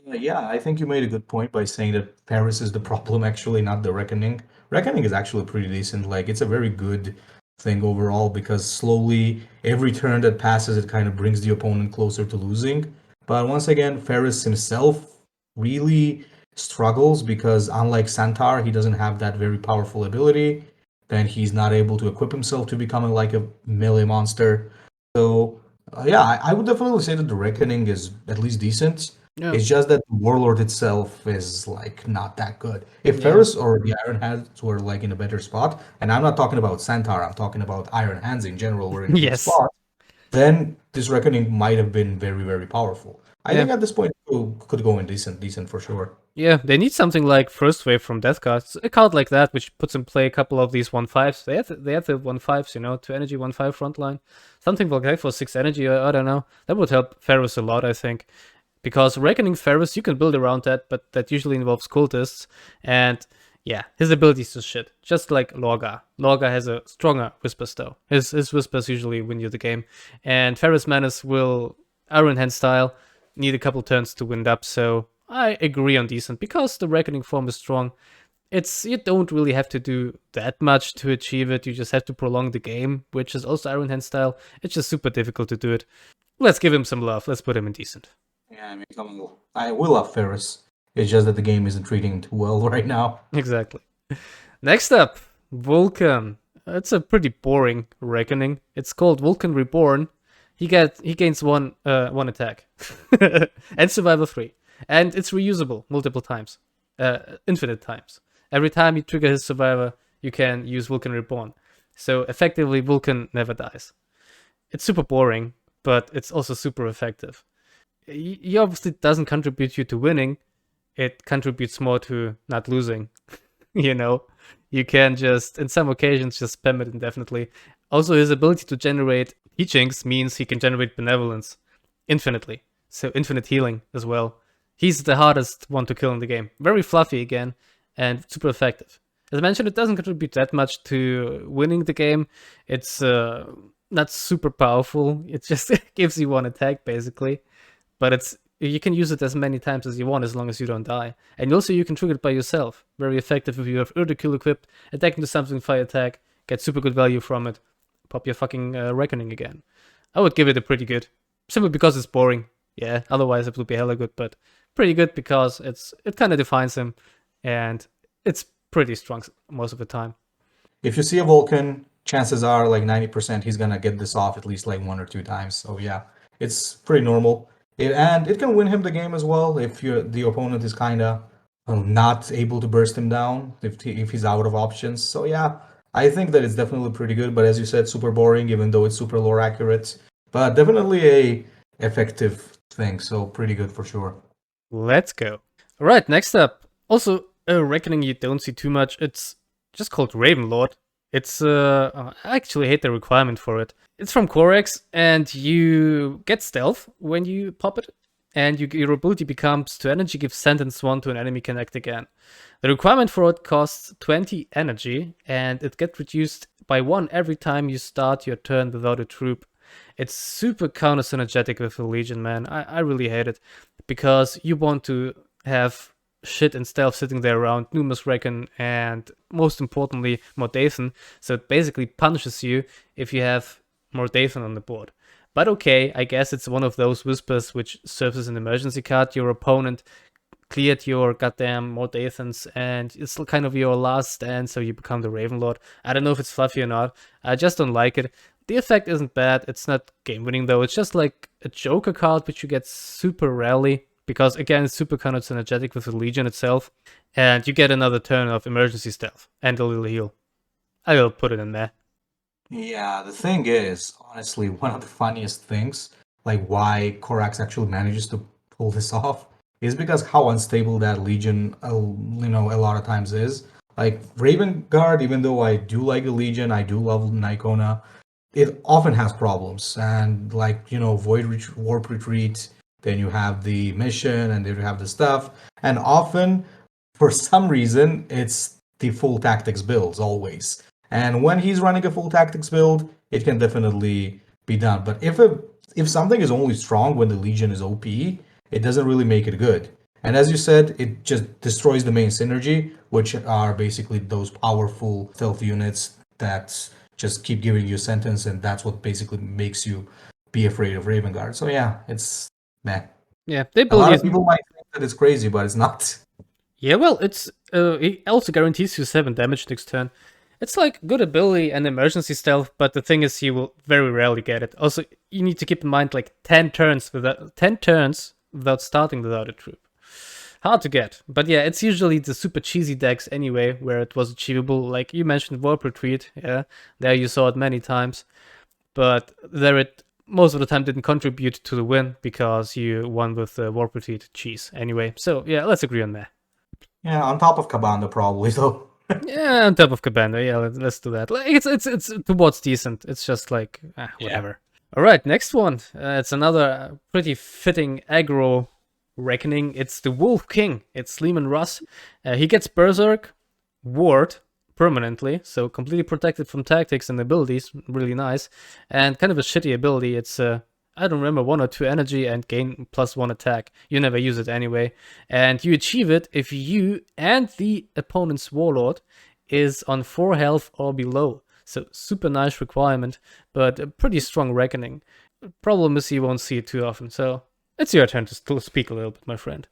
Yeah, I think you made a good point by saying that Paris is the problem, actually, not the Reckoning. Reckoning is actually pretty decent. Like, it's a very good thing overall because slowly, every turn that passes, it kind of brings the opponent closer to losing. But once again, Ferris himself really struggles because, unlike Centaur, he doesn't have that very powerful ability. Then he's not able to equip himself to becoming like a melee monster. So, yeah, I would definitely say that the Reckoning is at least decent. Yeah. It's just that the Warlord itself is like not that good. If Yeah. Ferrus or the Iron Hands were like in a better spot, and I'm not talking about Centaur, I'm talking about Iron Hands in general, were in a good Yes. spot, then this Reckoning might have been very, very powerful. I think at this point it could go in decent for sure. Yeah, they need something like First Wave from Death Cards. A card like that, which puts in play a couple of these 1/5s. They have the 1/5s, 2 energy, 1/5 frontline. Something like that for 6 energy, I don't know. That would help Ferrus a lot, I think. Because Reckoning Ferrus, you can build around that, but that usually involves cultists. And yeah, his abilities is shit. Just like Lorgar. Lorgar has a stronger Whispers though. His Whispers usually win you the game. And Ferrus Manus will, Iron Hand style, need a couple turns to win up. So I agree on decent because the Reckoning form is strong. You don't really have to do that much to achieve it. You just have to prolong the game, which is also Iron Hand style. It's just super difficult to do it. Let's give him some love. Let's put him in decent. Yeah, I mean, I will love Ferrus. It's just that the game isn't treating him too well right now. Exactly. Next up, Vulkan. It's a pretty boring reckoning. It's called Vulkan Reborn. He gains one attack and survival 3, and it's reusable multiple times, infinite times. Every time you trigger his survivor, you can use Vulkan Reborn. So effectively, Vulkan never dies. It's super boring, but it's also super effective. He obviously doesn't contribute you to winning. It contributes more to not losing. You know, you can just, in some occasions, just spam it indefinitely. Also, his ability to generate teachings means he can generate benevolence infinitely. So infinite healing as well. He's the hardest one to kill in the game. Very fluffy again, and super effective. As I mentioned, it doesn't contribute that much to winning the game. It's not super powerful. It just gives you one attack, basically. But you can use it as many times as you want, as long as you don't die. And also you can trigger it by yourself. Very effective if you have Ridicule equipped, attack into something, fire attack, get super good value from it, pop your fucking Reckoning again. I would give it a pretty good. Simply because it's boring. Yeah, otherwise it would be hella good, but pretty good because it kind of defines him, and it's pretty strong most of the time. If you see a Vulkan, chances are like 90% he's gonna get this off at least like 1 or 2 times. So yeah, it's pretty normal. And it can win him the game as well if the opponent is kind of not able to burst him down, if he's out of options. So yeah, I think that it's definitely pretty good. But as you said, super boring, even though it's super lore accurate. But definitely a effective thing. So pretty good for sure. Let's go. All right, next up. Also, a reckoning you don't see too much. It's just called Ravenlord. It's I actually hate the requirement for it. It's from Corax, and you get stealth when you pop it, and your ability becomes to energy give sentence 1 to an enemy connect again. The requirement for it costs 20 energy, and it gets reduced by 1 every time you start your turn without a troop. It's super counter synergetic with the Legion, man. I really hate it, because you want to have shit and stealth sitting there around, Numerous Reckon, and most importantly, Mortarion. So it basically punishes you if you have Mortarion on the board. But okay, I guess it's one of those whispers which serves as an emergency card. Your opponent cleared your goddamn Mortarions, and it's kind of your last stand, so you become the Ravenlord. I don't know if it's fluffy or not. I just don't like it. The effect isn't bad. It's not game winning though. It's just like a Joker card which you get super rarely, because again, it's super kind of synergetic with the Legion itself, and you get another turn of emergency stealth and a little heal. I will put it in there. Yeah, the thing is, honestly, one of the funniest things, like why Corax actually manages to pull this off, is because how unstable that Legion, a lot of times is. Like Raven Guard, even though I do like the Legion, I do love Nikona, it often has problems. And like, Warp Retreat, then you have the mission, and then you have the stuff. And often, for some reason, it's the full tactics builds always. And when he's running a full tactics build, it can definitely be done. But if something is only strong when the Legion is OP, it doesn't really make it good. And as you said, it just destroys the main synergy, which are basically those powerful stealth units that just keep giving you a sentence, and that's what basically makes you be afraid of Raven Guard. So yeah, it's meh. Yeah, the A lot ability of people might think that it's crazy, but it's not. Yeah, well, it also guarantees you 7 damage next turn. It's like good ability and emergency stealth, but the thing is you will very rarely get it. Also, you need to keep in mind like 10 turns without starting without a troop. Hard to get. But yeah, it's usually the super cheesy decks anyway, where it was achievable. Like you mentioned Warp Retreat, yeah. There you saw it many times. But there it most of the time didn't contribute to the win because you won with the Warp Retreat cheese anyway. So yeah, let's agree on that. Yeah, on top of Cabana probably though. Yeah, on top of Cabana, yeah, let's do that. Like, it's towards decent. It's just like whatever. Yeah. All right, next one. It's another pretty fitting aggro reckoning. It's the Wolf King. It's Leman Russ. He gets Berserk, Ward permanently, so completely protected from tactics and abilities. Really nice, and kind of a shitty ability. It's I don't remember, 1 or 2 energy and gain +1 attack. You never use it anyway. And you achieve it if you and the opponent's warlord is on 4 health or below. So super nice requirement, but a pretty strong reckoning. Problem is you won't see it too often, so it's your turn to still speak a little bit, my friend.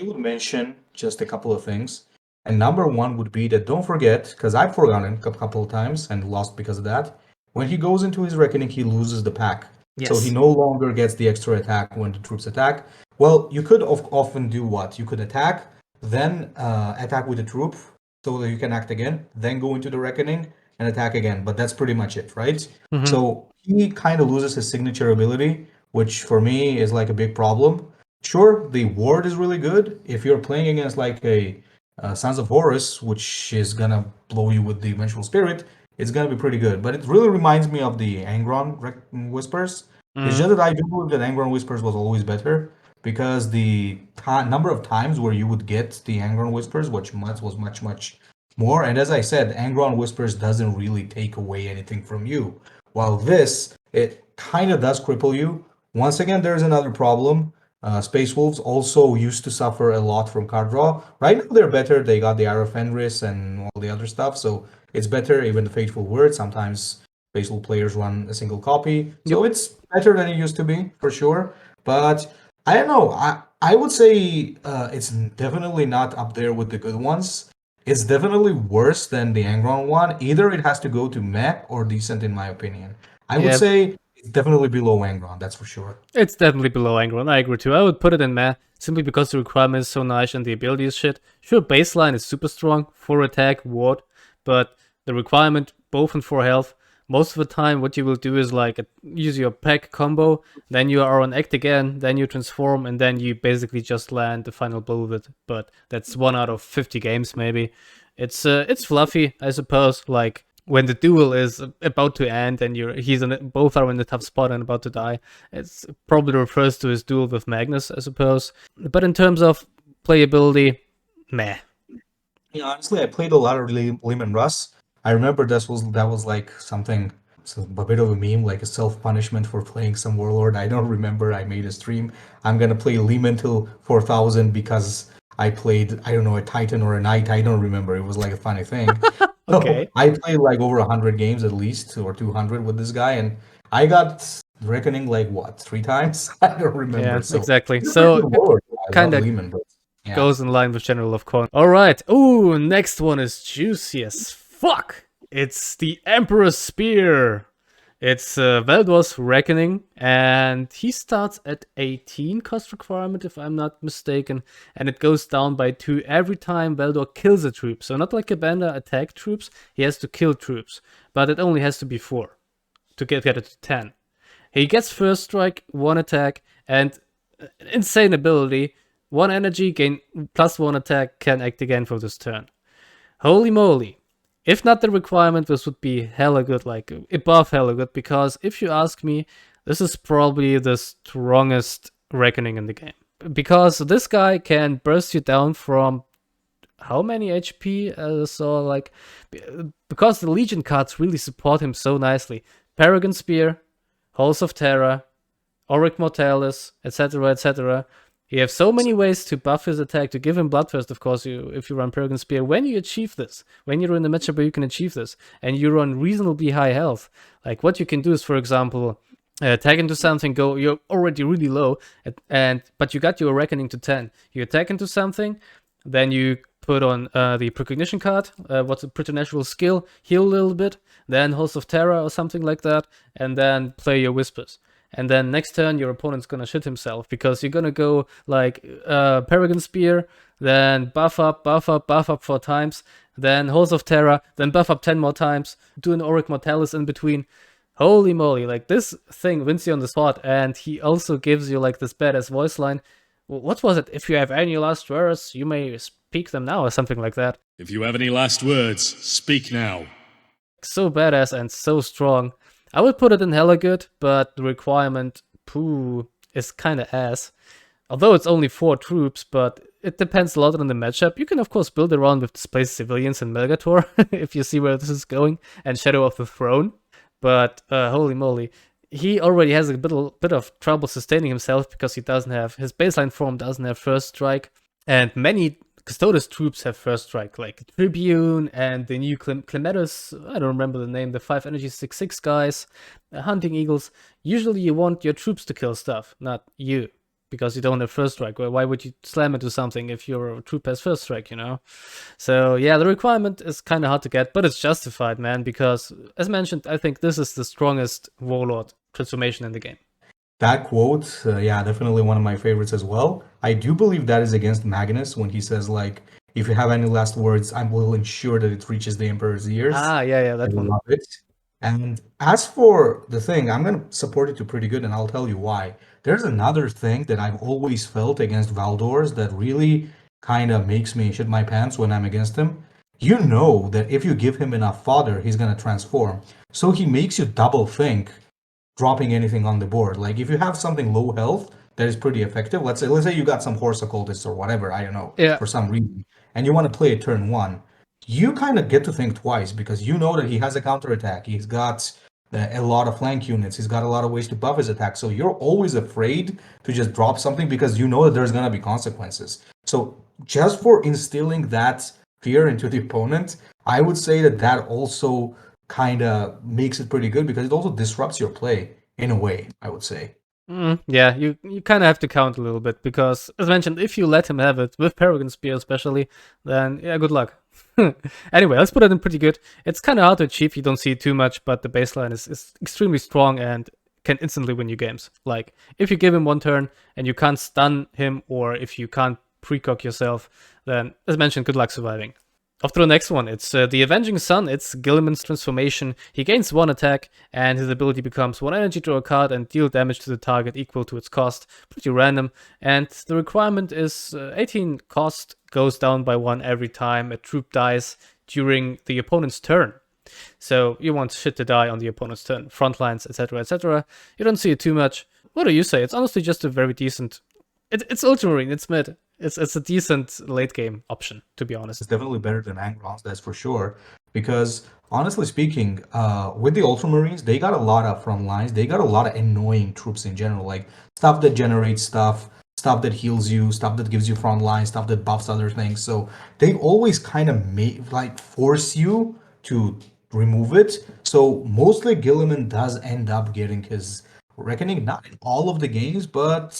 I would mention just a couple of things. And number one would be that don't forget, because I've forgotten a couple of times and lost because of that, when he goes into his reckoning, he loses the pack. Yes. So he no longer gets the extra attack when the troops attack. Well, you could often do what? You could attack, then attack with the troop, so that you can act again, then go into the reckoning and attack again. But that's pretty much it, right? Mm-hmm. So he kind of loses his signature ability, which for me is like a big problem. Sure, the ward is really good. If you're playing against like a Sons of Horus, which is gonna blow you with the Vengeful Spirit, it's gonna be pretty good. But it really reminds me of the Angron Whispers. It's just that I do believe that Angron Whispers was always better, because the number of times where you would get the Angron Whispers, which was much more. And as I said, Angron Whispers doesn't really take away anything from you. While this, it kind of does cripple you. Once again, there's another problem. Space Wolves also used to suffer a lot from card draw. Right now they're better. They got the Eye of Fenris and all the other stuff, so it's better. Even the Fateful Word, sometimes Space Wolf players run a single copy. So it's better than it used to be, for sure. But I don't know. I would say it's definitely not up there with the good ones. It's definitely worse than the Angron one. Either it has to go to meh or decent, in my opinion. I would say it's definitely below Angron, that's for sure. It's definitely below Angron, I agree too. I would put it in meh, simply because the requirement is so nice and the ability is shit. Sure, baseline is super strong, 4 attack, ward, but the requirement, both on 4 health, most of the time what you will do is like use your pack combo, then you are on act again, then you transform, and then you basically just land the final blow with it. But that's 1 out of 50 games maybe. It's fluffy, I suppose, like when the duel is about to end and both are in the tough spot and about to die. It's probably refers to his duel with Magnus, I suppose. But in terms of playability, meh. Yeah, honestly, I played a lot of Leman Russ. I remember that was like something, a bit of a meme, like a self-punishment for playing some warlord. I don't remember. I made a stream. I'm gonna play Leman till 4000 because I played, I don't know, a Titan or a Knight. I don't remember. It was like a funny thing. Okay. So I played like over 100 games at least, or 200 with this guy, and I got Reckoning like what, 3 times? I don't remember. Yeah, so, exactly. So kind of goes in line with General of Khorne. All right. Ooh, next one is juicy as fuck. It's the Emperor's Spear. It's Valdor's Reckoning, and he starts at 18 cost requirement, if I'm not mistaken, and it goes down by 2 every time Valdor kills a troop. So not like a Bender attack troops, he has to kill troops, but it only has to be 4 to get it to 10. He gets first strike, 1 attack, and insane ability, 1 energy, gain +1 attack, can act again for this turn. Holy moly. If not the requirement, this would be hella good, like above hella good, because if you ask me, this is probably the strongest Reckoning in the game. Because this guy can burst you down from how many HP? So like, because the Legion cards really support him so nicely. Paragon Spear, Halls of Terror, Auric Mortalis, etc, etc. You have so many ways to buff his attack, to give him Bloodthirst, of course, if you run Paragon Spear. When you achieve this, when you're in the matchup where you can achieve this, and you run reasonably high health, like what you can do is, for example, attack into something, you're already really low, but you got your Reckoning to 10. You attack into something, then you put on the Precognition card, what's a preternatural skill, heal a little bit, then Halls of Terror or something like that, and then play your Whispers. And then next turn, your opponent's gonna shit himself, because you're gonna go like Paragon Spear, then buff up 4 times, then Halls of Terror, then buff up 10 more times, do an Auric Mortalis in between. Holy moly, like this thing wins you on the spot, and he also gives you like this badass voice line. What was it? If you have any last words, you may speak them now, or something like that. If you have any last words, speak now. So badass and so strong. I would put it in hella good, but the requirement, is kinda ass. Although it's only 4 troops, but it depends a lot on the matchup. You can of course build around with Displaced Civilians and Melgator, if you see where this is going, and Shadow of the Throne. But holy moly, he already has a bit of trouble sustaining himself because he doesn't have his baseline form doesn't have first strike, and many Custodes troops have first strike, like Tribune and the new Clematis. I don't remember the name. The 5 energy 6/6 guys, hunting eagles. Usually, you want your troops to kill stuff, not you, because you don't have first strike. Why would you slam into something if your troop has first strike? So yeah, the requirement is kind of hard to get, but it's justified, man. Because as mentioned, I think this is the strongest warlord transformation in the game. That quote, yeah, definitely one of my favorites as well. I do believe that is against Magnus when he says, like, if you have any last words, I will ensure that it reaches the Emperor's ears. Yeah, that I one. love it. And as for the thing, I'm going to support it to pretty good, and I'll tell you why. There's another thing that I've always felt against Valdors that really kind of makes me shit my pants when I'm against him. You know that if you give him enough fodder, he's going to transform. So he makes you double think dropping anything on the board. Like if you have something low health that is pretty effective, let's say you got some horse occultists or whatever, I don't know, for some reason, and you want to play a turn 1, you kind of get to think twice because you know that he has a counterattack. He's got a lot of flank units. He's got a lot of ways to buff his attack. So you're always afraid to just drop something because you know that there's going to be consequences. So just for instilling that fear into the opponent, I would say that also kind of makes it pretty good because it also disrupts your play in a way, I would say. Yeah, you kind of have to count a little bit because, as mentioned, if you let him have it, with Paragon Spear especially, then yeah, good luck. Anyway, let's put it in pretty good. It's kind of hard to achieve, you don't see it too much, but the baseline is extremely strong and can instantly win you games. Like, if you give him one turn and you can't stun him, or if you can't precog yourself, then, as mentioned, good luck surviving. Off to the next one. It's the Avenging Sun. It's Guilliman's transformation. He gains 1 attack, and his ability becomes 1 energy, draw a card, and deal damage to the target equal to its cost. Pretty random. And the requirement is 18 cost, goes down by 1 every time a troop dies during the opponent's turn. So you want shit to die on the opponent's turn. Front lines, etc., etc. You don't see it too much. What do you say? It's honestly just a very decent... It's Ultramarine, it's mid. It's a decent late game option, to be honest. It's definitely better than Angron's, that's for sure. Because honestly speaking, with the Ultramarines, they got a lot of front lines. They got a lot of annoying troops in general, like stuff that generates stuff that heals you, stuff that gives you front line, stuff that buffs other things. So they always kind of force you to remove it. So mostly Guilliman does end up getting his reckoning, not in all of the games, but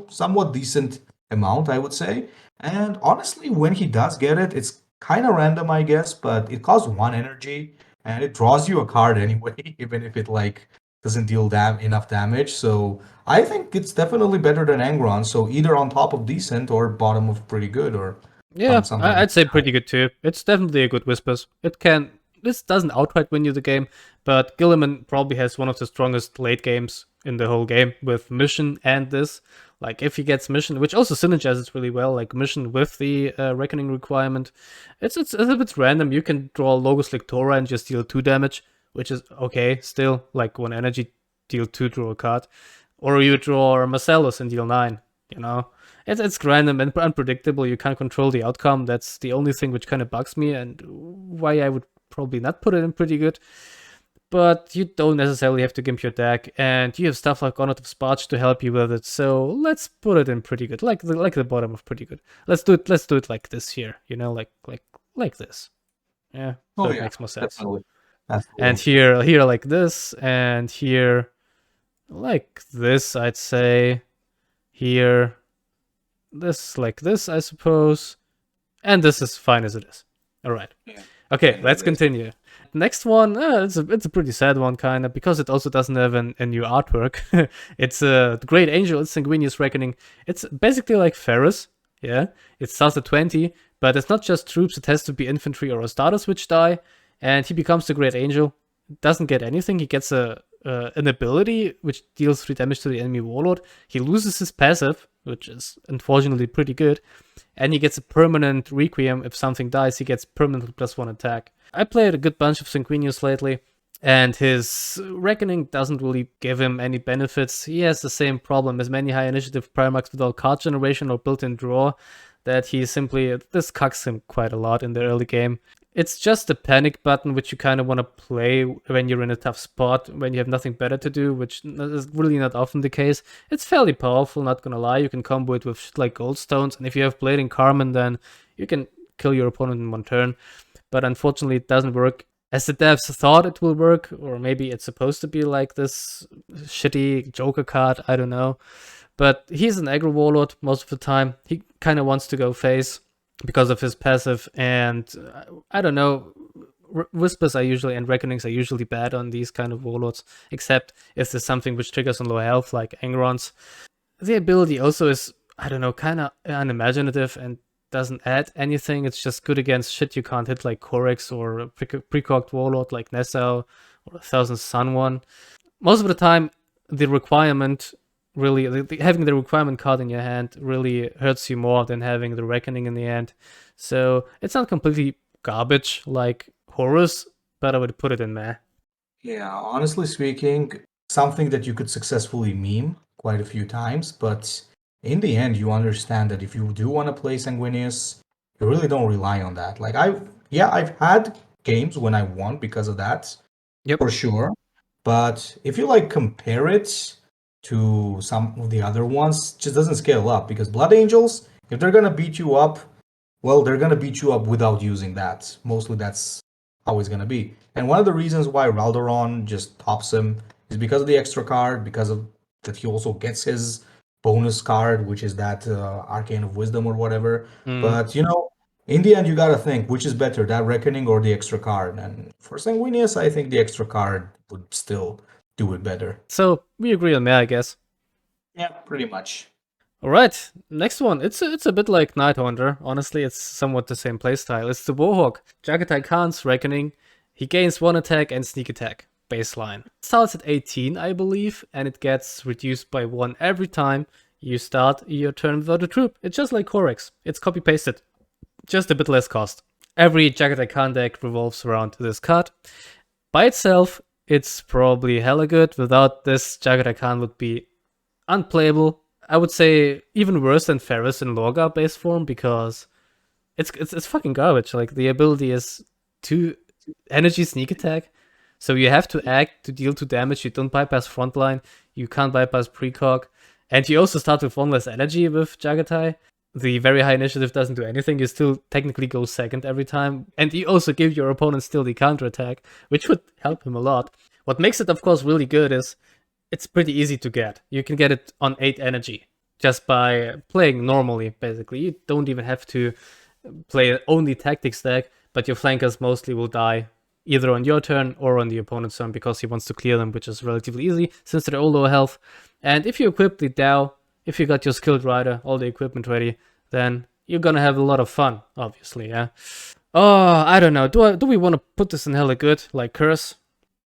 somewhat decent amount, I would say. And honestly, when he does get it, it's kind of random, I guess, but it costs 1 energy and it draws you a card anyway, even if it doesn't deal enough damage. So I think it's definitely better than Angron. So either on top of decent or bottom of pretty good, or yeah, I'd say pretty good too. It's definitely a good Whispers. This doesn't outright win you the game, but Guilliman probably has one of the strongest late games in the whole game with Mission and this. Like, if he gets Mission, which also synergizes really well, like Mission with the Reckoning requirement, it's a bit random. You can draw Logos Lectora and just deal 2 damage, which is okay, still, like 1 energy, deal 2, draw a card. Or you draw Marcellus and deal 9, It's random and unpredictable. You can't control the outcome. That's the only thing which kind of bugs me and why I would probably not put it in pretty good. But you don't necessarily have to gimp your deck, and you have stuff like Konrad of Sparch to help you with it. So let's put it in pretty good, like the bottom of pretty good. Let's do it like this here, like this. Yeah, so it makes more sense. Definitely. And here like this, and here like this. I'd say here this like this, I suppose, and this is fine as it is. All right. Yeah. Okay, let's continue. Next one, it's a pretty sad one, kind of, because it also doesn't have a new artwork. It's the Great Angel, it's Sanguinius Reckoning. It's basically like Ferrus, yeah? It starts at 20, but it's not just troops, it has to be infantry or Astartes which die, and he becomes the Great Angel. Doesn't get anything, he gets an ability which deals 3 damage to the enemy warlord. He loses his passive, which is unfortunately pretty good, and he gets a permanent Requiem. If something dies, he gets permanently +1 attack. I played a good bunch of Sanguinius lately, and his Reckoning doesn't really give him any benefits. He has the same problem as many high initiative Primarchs without card generation or built-in draw, that he simply, this cucks him quite a lot in the early game. It's just a panic button, which you kind of want to play when you're in a tough spot, when you have nothing better to do, which is really not often the case. It's fairly powerful, not gonna lie. You can combo it with shit like Goldstones, and if you have Blading Carmen, then you can kill your opponent in one turn. But unfortunately, it doesn't work as the devs thought it will work, or maybe it's supposed to be like this shitty Joker card, I don't know. But he's an aggro warlord most of the time. He kind of wants to go face because of his passive, and I don't know, Whispers are usually, and Reckonings are usually bad on these kind of warlords, except if there's something which triggers on low health, like Angron's. The ability also is, I don't know, kind of unimaginative and doesn't add anything. It's just good against shit you can't hit, like Corax, or a precogged warlord like Nessau, or a Thousand Sun one. Most of the time, the requirement really, having the requirement card in your hand really hurts you more than having the Reckoning in the end. So it's not completely garbage like Horus, but I would put it in there. Yeah, honestly speaking, something that you could successfully meme quite a few times, but in the end, you understand that if you do want to play Sanguinius, you really don't rely on that. Like I've had games when I won because of that, Yep. for sure. But if you like compare it to some of the other ones, it just doesn't scale up, because Blood Angels, if they're gonna beat you up, well, they're gonna beat you up without using that. Mostly that's how it's gonna be. And one of the reasons why Raldoron just tops him is because of the extra card, because of that he also gets his bonus card, which is that Arcane of Wisdom or whatever. But in the end, you gotta think which is better, that Reckoning or the extra card. And for Sanguinius, I think the extra card would still do it better. So we agree on that, I guess. Yeah, pretty much. Alright, next one. It's a bit like Nighthunter. Honestly, it's somewhat the same playstyle. It's the Warhawk. Jagatai Khan's Reckoning. He gains 1 attack and sneak attack. Baseline. It starts at 18, I believe, and it gets reduced by 1 every time you start your turn without a troop. It's just like Corax. It's copy-pasted. Just a bit less cost. Every Jagatai Khan deck revolves around this card. By itself, it's probably hella good. Without this, Jagatai Khan would be unplayable. I would say even worse than Ferrus in Lorgar base form, because it's fucking garbage. Like, the ability is 2 energy sneak attack, so you have to act to deal 2 damage. You don't bypass frontline, you can't bypass precog, and you also start with 1 less energy with Jagatai. The very high initiative doesn't do anything. You still technically go second every time, and you also give your opponent still the counter attack, which would help him a lot. What makes it, of course, really good is it's pretty easy to get. You can get it on 8 energy just by playing normally, basically. You don't even have to play only tactics deck, but your flankers mostly will die either on your turn or on the opponent's turn, because he wants to clear them, which is relatively easy since they're all low health. And if you equip the Dao, if you got your skilled rider, all the equipment ready, then you're gonna have a lot of fun, obviously, yeah? Oh, I don't know. Do we want to put this in hella good, like Curze?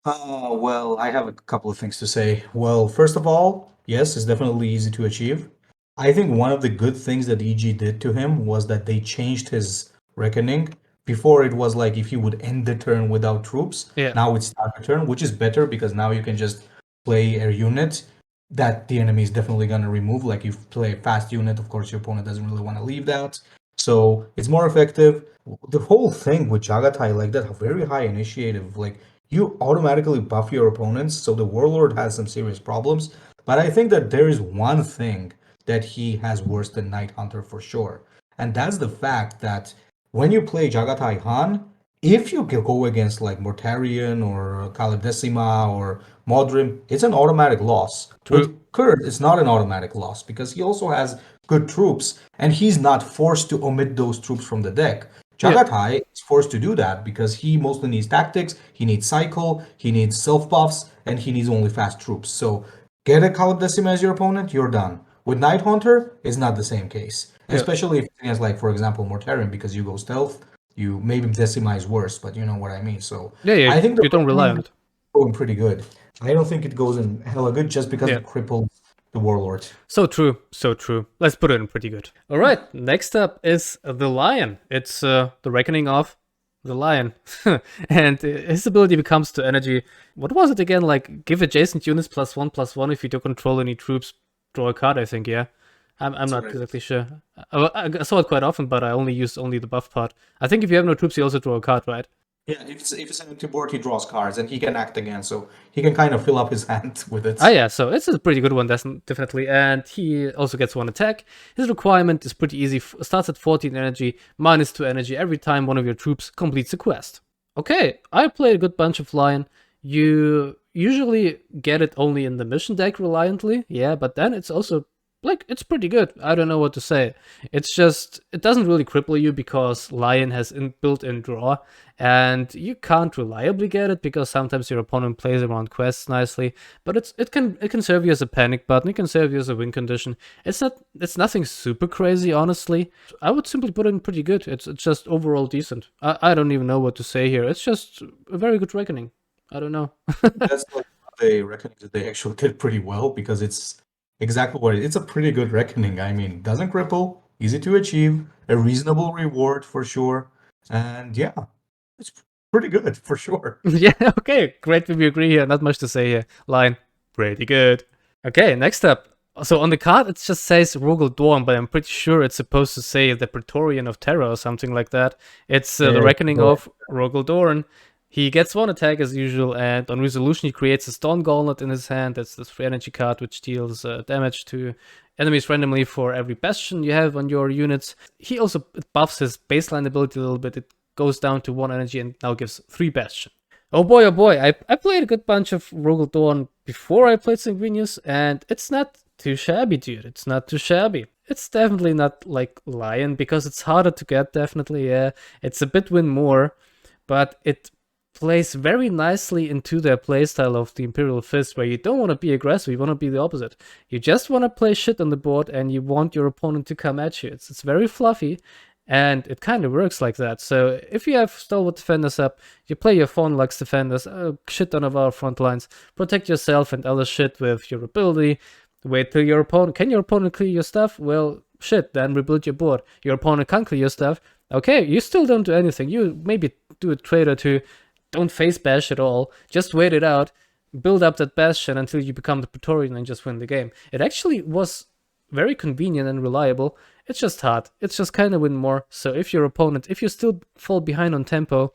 Well, I have a couple of things to say. Well, first of all, yes, it's definitely easy to achieve. I think one of the good things that EG did to him was that they changed his Reckoning. Before it was like if you would end the turn without troops, now it's start the turn, which is better because now you can just play a unit that the enemy is definitely going to remove. Like if you play a fast unit, of course your opponent doesn't really want to leave that. So it's more effective. The whole thing with Jagatai, like that very high initiative, like you automatically buff your opponents, so the Warlord has some serious problems. But I think that there is one thing that he has worse than Nighthunter for sure. And that's the fact that when you play Jagatai Han, if you go against like Mortarion or Calibdecima or Modrim, it's an automatic loss. True. With Curze, it's not an automatic loss because he also has good troops and he's not forced to omit those troops from the deck. Jagatai is forced to do that because he mostly needs tactics, he needs cycle, he needs self-buffs, and he needs only fast troops. So get a Calibdecima as your opponent, you're done. With Nighthunter, it's not the same case. Especially if it's against, like, for example, Mortarion, because you go stealth, you maybe Decima is worse, but you know what I mean. So I think you don't rely on it. Going pretty good. I don't think it goes in hella good just because it cripples the Warlord. So true, so true. Let's put it in pretty good. All right, next up is the Lion. It's the Reckoning of the Lion. And his ability becomes to energy. What was it again? Like, give adjacent units +1/+1 if you don't control any troops, draw a card, I think, yeah? I'm not right. exactly sure. I saw it quite often, but I only used the buff part. I think if you have no troops, you also draw a card, right? Yeah, if it's an empty board, he draws cards and he can act again, so he can kind of fill up his hand with it. Ah, yeah, so it's a pretty good one, definitely. And he also gets 1 attack. His requirement is pretty easy. Starts at 14 energy, -2 energy every time one of your troops completes a quest. Okay, I played a good bunch of Lion. You usually get it only in the mission deck reliantly, yeah, but then it's also, like, it's pretty good. I don't know what to say. It's just, it doesn't really cripple you because Lion has built-in draw, and you can't reliably get it because sometimes your opponent plays around quests nicely. But it can serve you as a panic button. It can serve you as a win condition. It's nothing super crazy, honestly. I would simply put it in pretty good. It's just overall decent. I don't even know what to say here. It's just a very good reckoning. I don't know. That's like they reckon that they actually did pretty well because it's exactly what it's a pretty good reckoning. I mean, doesn't cripple, easy to achieve, a reasonable reward for sure, and yeah, it's pretty good for sure. Yeah, okay, great we agree here. Not much to say here. Line, pretty good. Okay, next up. So on the card it just says Rogel Dorn, but I'm pretty sure it's supposed to say the Praetorian of Terror or something like that. It's the Reckoning of Rogel Dorn. He gets 1 attack as usual, and on resolution he creates a Stone Gauntlet in his hand. That's this free energy card which deals damage to enemies randomly for every bastion you have on your units. He also buffs his baseline ability a little bit. It goes down to 1 energy and now gives 3 bastion. Oh boy, I played a good bunch of Rogel Dorn before I played Sanguinius, and it's not too shabby, dude. It's not too shabby. It's definitely not like Lion, because it's harder to get, definitely, yeah. It's a bit win more, but it plays very nicely into their playstyle of the Imperial Fist, where you don't want to be aggressive, you want to be the opposite. You just want to play shit on the board and you want your opponent to come at you. It's very fluffy, and it kind of works like that. So if you have Stalwart Defenders up, you play your Fawn Lux Defenders, shit ton of our front lines, protect yourself and other shit with your ability, wait till your opponent... Can your opponent clear your stuff? Well, shit, then rebuild your board. Your opponent can't clear your stuff. Okay, you still don't do anything. You maybe do a trade or two. Don't face bash at all. Just wait it out. Build up that bastion until you become the Praetorian and just win the game. It actually was very convenient and reliable. It's just hard. It's just kind of win more. So if your opponent, if you still fall behind on tempo,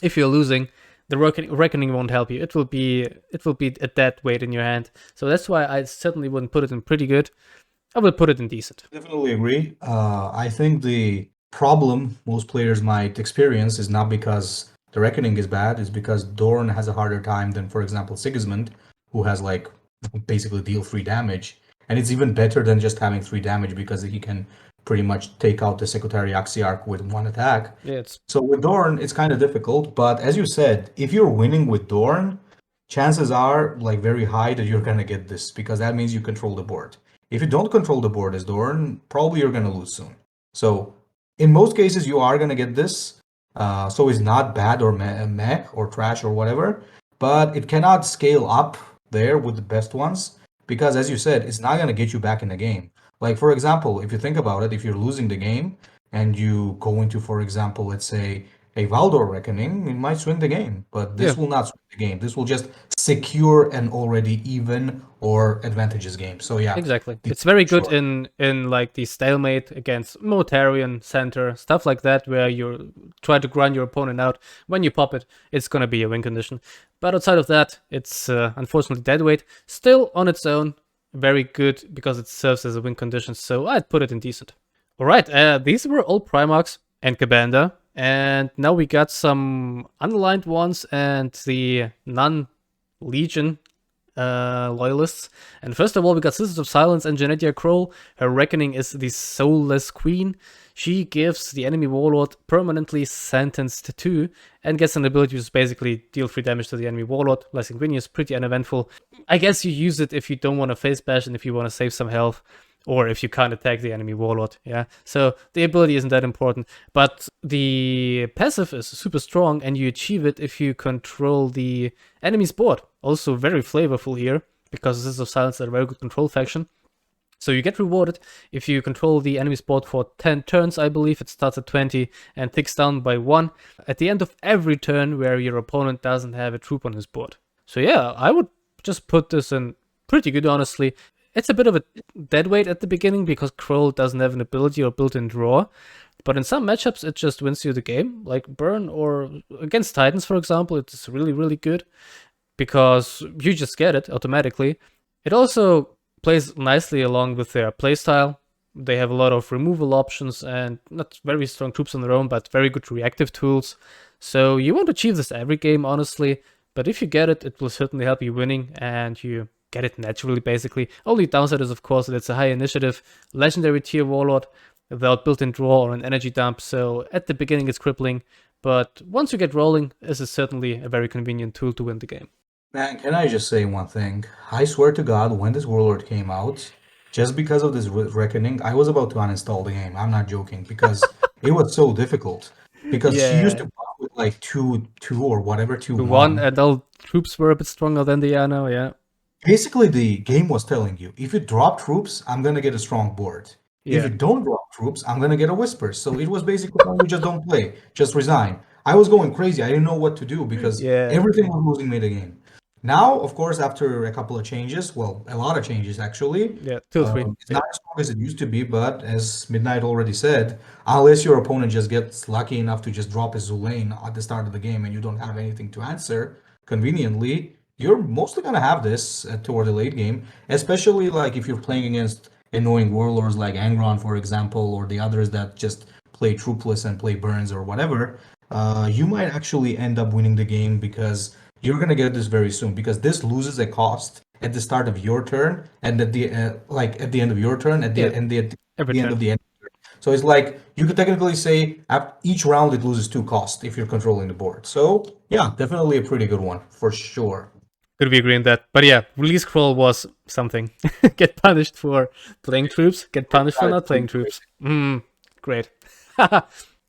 if you're losing, the reckoning won't help you. It will be a dead weight in your hand. So that's why I certainly wouldn't put it in pretty good. I would put it in decent. Definitely agree. I think the problem most players might experience is not because the Reckoning is bad, it's because Dorn has a harder time than, for example, Sigismund, who has like basically deal 3 damage. And it's even better than just having 3 damage because he can pretty much take out the Secretary Axiarch with 1 attack. Yeah, So with Dorn, it's kind of difficult. But as you said, if you're winning with Dorn, chances are like very high that you're going to get this, because that means you control the board. If you don't control the board as Dorn, probably you're going to lose soon. So in most cases, you are going to get this. So it's not bad or meh or trash or whatever, but it cannot scale up there with the best ones, because as you said, it's not going to get you back in the game. Like, for example, if you think about it, if you're losing the game and you go into, for example, let's say a Valdor Reckoning, it might swing the game, but this will not swing the game. This will just secure an already even or advantageous game. So yeah, exactly. It's very good in like the stalemate against Mortarion center, stuff like that, where you try to grind your opponent out. When you pop it, it's gonna be a win condition. But outside of that, it's unfortunately deadweight. Still on its own, very good because it serves as a win condition. So I'd put it in decent. All right, these were all Primarchs and Kabanda. And now we got some unaligned ones and the non-Legion loyalists. And first of all, we got Sisters of Silence and Genetia Kroll. Her reckoning is the Soulless Queen. She gives the enemy warlord permanently sentenced to and gets an ability to basically deal 3 damage to the enemy warlord. Like Sanguinius, pretty uneventful. I guess you use it if you don't want to face bash and if you want to save some health, or if you can't attack the enemy warlord, yeah? So the ability isn't that important, but the passive is super strong, and you achieve it if you control the enemy's board. Also very flavorful here, because Sisters of Silence are a very good control faction. So you get rewarded if you control the enemy's board for 10 turns, I believe. It starts at 20 and ticks down by 1 at the end of every turn where your opponent doesn't have a troop on his board. So yeah, I would just put this in pretty good, honestly. it's a bit of a deadweight at the beginning because Kroll doesn't have an ability or built-in draw. But in some matchups, it just wins you the game, like Burn or against Titans, for example. It's really, really good because you just get it automatically. It also plays nicely along with their playstyle. They have a lot of removal options and not very strong troops on their own, but very good reactive tools. So you won't achieve this every game, honestly, but if you get it, it will certainly help you winning, and you get it naturally, basically. Only downside is, of course, that it's a high initiative, legendary tier warlord without built-in draw or an energy dump, so at the beginning it's crippling, but once you get rolling, this is certainly a very convenient tool to win the game. Man, can I just say one thing? I swear to God, when this Warlord came out, just because of this Reckoning, I was about to uninstall the game. I'm not joking, because it was so difficult. Because she used to Yeah, pop with like 2-2 or whatever, the one 2-1. and all troops were a bit stronger than they are now, yeah. Basically, the game was telling you, if you drop troops, I'm gonna get a strong board. If Yeah, you don't drop troops, I'm gonna get a whisper. So it was basically telling you just don't play, just resign. I was going crazy. I didn't know what to do because yeah, everything was losing me the game. Now, of course, after a couple of changes, well, a lot of changes actually, yeah, 2 or 3, it's yeah. not as strong as it used to be. But as Midnight already said, unless your opponent just gets lucky enough to just drop a Zulane at the start of the game and you don't have anything to answer conveniently, you're mostly gonna have this toward the late game, especially like if you're playing against annoying warlords like Angron, for example, or the others that just play troopless and play burns or whatever. You might actually end up winning the game because you're gonna get this very soon. Because this loses a cost at the start of your turn and at the like at the end of your turn Yeah, at every the end turn. of the end. So it's like you could technically say at each round it loses 2 cost if you're controlling the board. So yeah, definitely a pretty good one for sure. Could we agree on that? But yeah, release scroll was something. Get punished for playing troops, get punished for Got it. not playing troops. Great.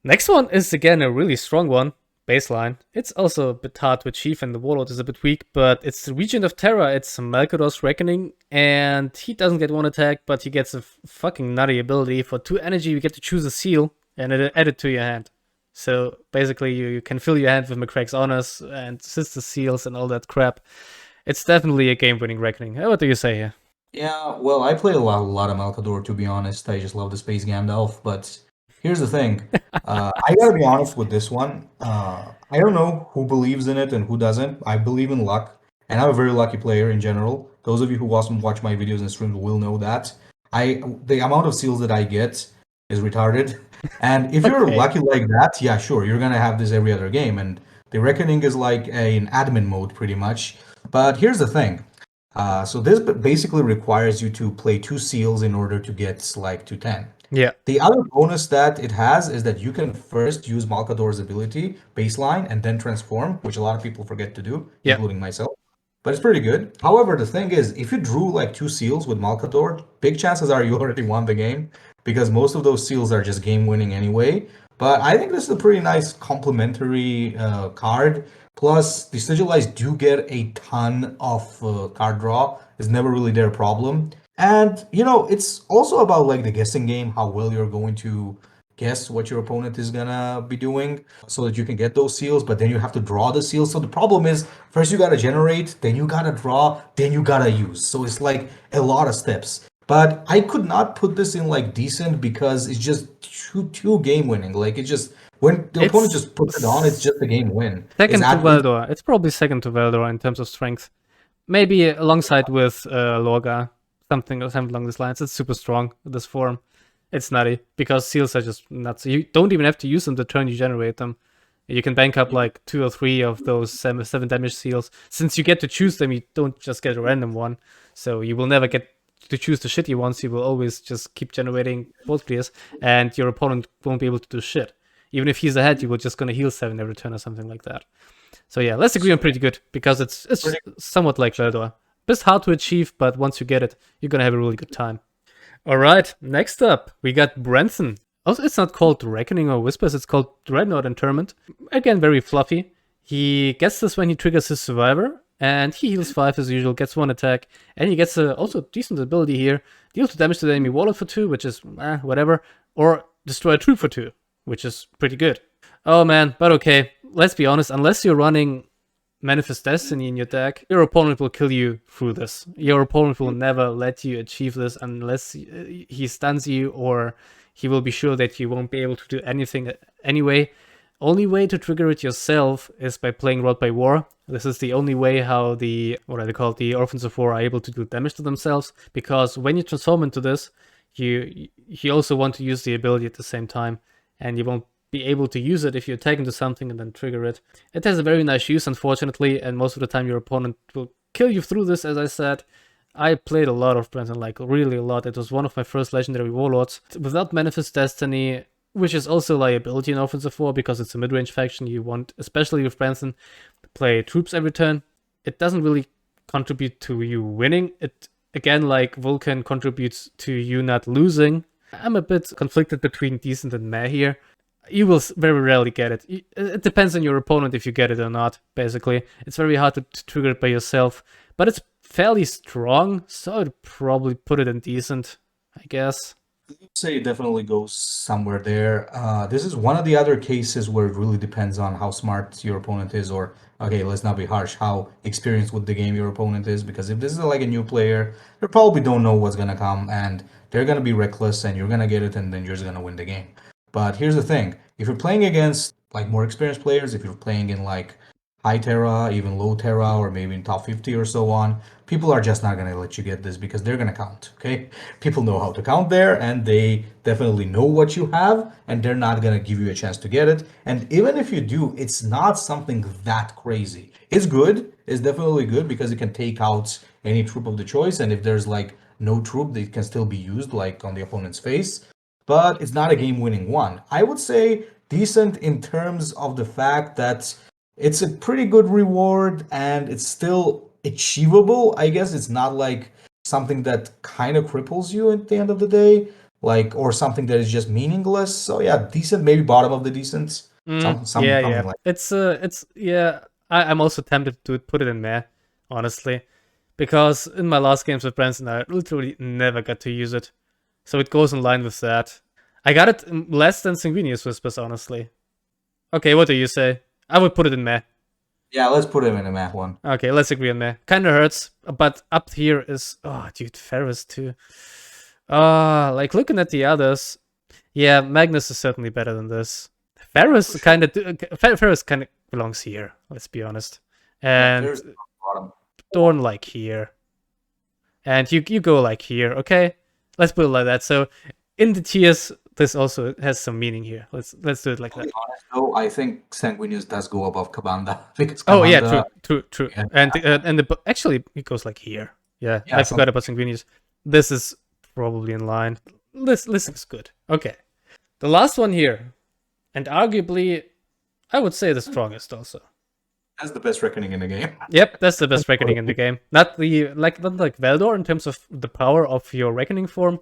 Next one is again a really strong one. Baseline. It's also a bit hard to achieve and the warlord is a bit weak, but it's the Region of Terror. It's Malkador's Reckoning, and he doesn't get one attack, but he gets a fucking nutty ability. For 2 energy, you get to choose a seal and add it to your hand. So basically, you can fill your hand with McCrack's Honors and Sister Seals and all that crap. It's definitely a game-winning Reckoning. What do you say here? Yeah, well, I play a lot of Malkador, to be honest. I just love the Space Gandalf, but here's the thing. I gotta be honest with this one. I don't know who believes in it and who doesn't. I believe in luck, and I'm a very lucky player in general. Those of you who watch my videos and streams will know that. The amount of seals that I get is retarded. And if you're Okay. lucky like that, yeah, sure, you're gonna have this every other game. And the Reckoning is like an admin mode, pretty much. But here's the thing. So this basically requires you to play 2 seals in order to get like to 10. Yeah. The other bonus that it has is that you can first use Malkador's ability, baseline, and then transform, which a lot of people forget to do, Yeah. including myself. But it's pretty good. However, the thing is, if you drew like 2 seals with Malkador, big chances are you already won the game because most of those seals are just game winning anyway. But I think this is a pretty nice complementary card. Plus, the Sigilites do get a ton of card draw. It's never really their problem. And, it's also about like the guessing game, how well you're going to guess what your opponent is gonna be doing so that you can get those seals, but then you have to draw the seals. So the problem is first you gotta generate, then you gotta draw, then you gotta use. So it's like a lot of steps. But I could not put this in like decent because it's just too game winning. Like it just when the opponent just puts it on, it's It's just a game win. second to Valdor. It's probably second to Valdor in terms of strength. Maybe alongside with Lorgar. Something along these lines. It's super strong, this form. It's nutty, because seals are just nuts. You don't even have to use them the turn you generate them. You can bank up like 2 or 3 of those 7 damage seals. Since you get to choose them, you don't just get a random one. So you will never get to choose the shitty ones. You will always just keep generating board clears, and your opponent won't be able to do shit. Even if he's ahead, you will just gonna heal 7 every turn or something like that. So yeah, let's agree on pretty good, because it's somewhat like Valdor. Bit hard to achieve, but once you get it, you're gonna have a really good time. Alright, next up, we got Branson. Also, it's not called Reckoning or Whispers, it's called Dreadnought Interment. Again, very fluffy. He gets this when he triggers his Survivor, and he heals 5 as usual, gets 1 attack, and he gets also decent ability here. Deal 2 damage to the enemy warlord for 2, which is whatever, or destroy a troop for 2, which is pretty good. Oh man, but okay, let's be honest, unless you're running Manifest Destiny in your deck, your opponent will kill you through this. Your opponent will never let you achieve this unless he stuns you, or he will be sure that you won't be able to do anything anyway. Only way to trigger it yourself is by playing Rod by War. This is the only way how the, what are they called, the Orphans of War are able to do damage to themselves, because when you transform into this, you also want to use the ability at the same time, and you won't be able to use it if you attack into something and then trigger it. It has a very nice use, unfortunately, and most of the time your opponent will kill you through this, as I said. I played a lot of Branson, like really a lot. It was one of my first legendary warlords. Without Manifest Destiny, which is also a liability in Offensive War because it's a mid-range faction, you want, especially with Branson, to play troops every turn. It doesn't really contribute to you winning. It, again, like Vulkan, contributes to you not losing. I'm a bit conflicted between decent and meh here. You will very rarely get it. It depends on your opponent if you get it or not, basically. It's very hard to trigger it by yourself, but it's fairly strong, so I'd probably put it in decent, I guess. I'd say it definitely goes somewhere there. This is one of the other cases where it really depends on how smart your opponent is, or, okay, let's not be harsh, how experienced with the game your opponent is, because if this is like a new player, they probably don't know what's gonna come, and they're gonna be reckless, and you're gonna get it, and then you're just gonna win the game. But here's the thing, if you're playing against like more experienced players, if you're playing in like high Terra, even low Terra, or maybe in top 50 or so on, people are just not going to let you get this because they're going to count, okay? People know how to count there, and they definitely know what you have, and they're not going to give you a chance to get it. And even if you do, it's not something that crazy. It's good. It's definitely good because it can take out any troop of the choice, and if there's like no troop, it can still be used like on the opponent's face. But it's not a game-winning one. I would say decent in terms of the fact that it's a pretty good reward and it's still achievable. I guess it's not like something that kind of cripples you at the end of the day, like, or something that is just meaningless. So yeah, decent, maybe bottom of the decent. Yeah. Like It's yeah. I'm also tempted to put it in meh, honestly, because in my last games with Branson, I literally never got to use it. So it goes in line with that. I got it less than Sanguinius Whispers, honestly. Okay, what do you say? I would put it in meh. Yeah, let's put him in a meh one. Okay, let's agree on meh. Kinda hurts, but up here is... Oh, dude, Ferrus too. Like, looking at the others... Yeah, Magnus is certainly better than this. Ferrus kind of belongs here, let's be honest. And Dorn, like, here. And you go, like, here, okay? Let's put it like that. So, in the tiers... This also has some meaning here. Let's do it like that. Honest, though, I think Sanguinius does go above Kabanda because Oh yeah, true. Yeah. And actually it goes like here. Yeah, I forgot about Sanguinius. This is probably in line. This is good. Okay, the last one here, and arguably, I would say the strongest also. That's the best reckoning in the game. Yep, that's the best reckoning in the game. Not like Valdor in terms of the power of your reckoning form,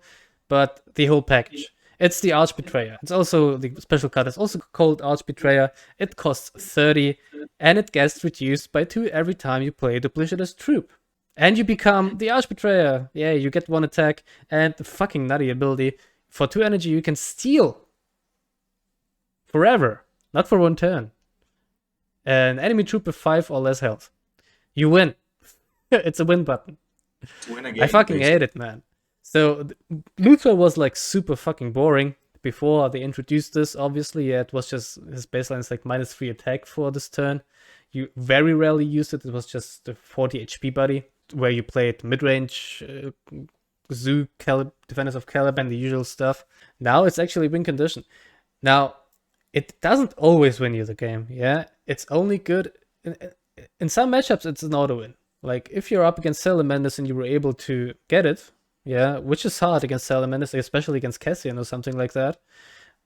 but the whole package. It's the Arch Betrayer. It's also the special card. It's also called Arch Betrayer. It costs 30, and it gets reduced by 2 every time you play a duplicitous troop. And you become the Arch Betrayer. Yeah, you get 1 attack, and the fucking nutty ability. For 2 energy, you can steal. Forever. Not for 1 turn. An enemy troop with 5 or less health. You win. It's a win button. Win a game, I fucking hate it, man. So, Luthor was like super fucking boring before they introduced this, obviously. Yeah, it was just, his baseline is like -3 attack for this turn. You very rarely used it. It was just the 40 HP buddy, where you played mid-range, Zoo, Defenders of Caliban, and the usual stuff. Now it's actually win condition. Now, it doesn't always win you the game, yeah? It's only good... In some matchups, it's an auto-win. Like, if you're up against Salamanders and you were able to get it, yeah, which is hard against Salamanders, especially against Cassian or something like that.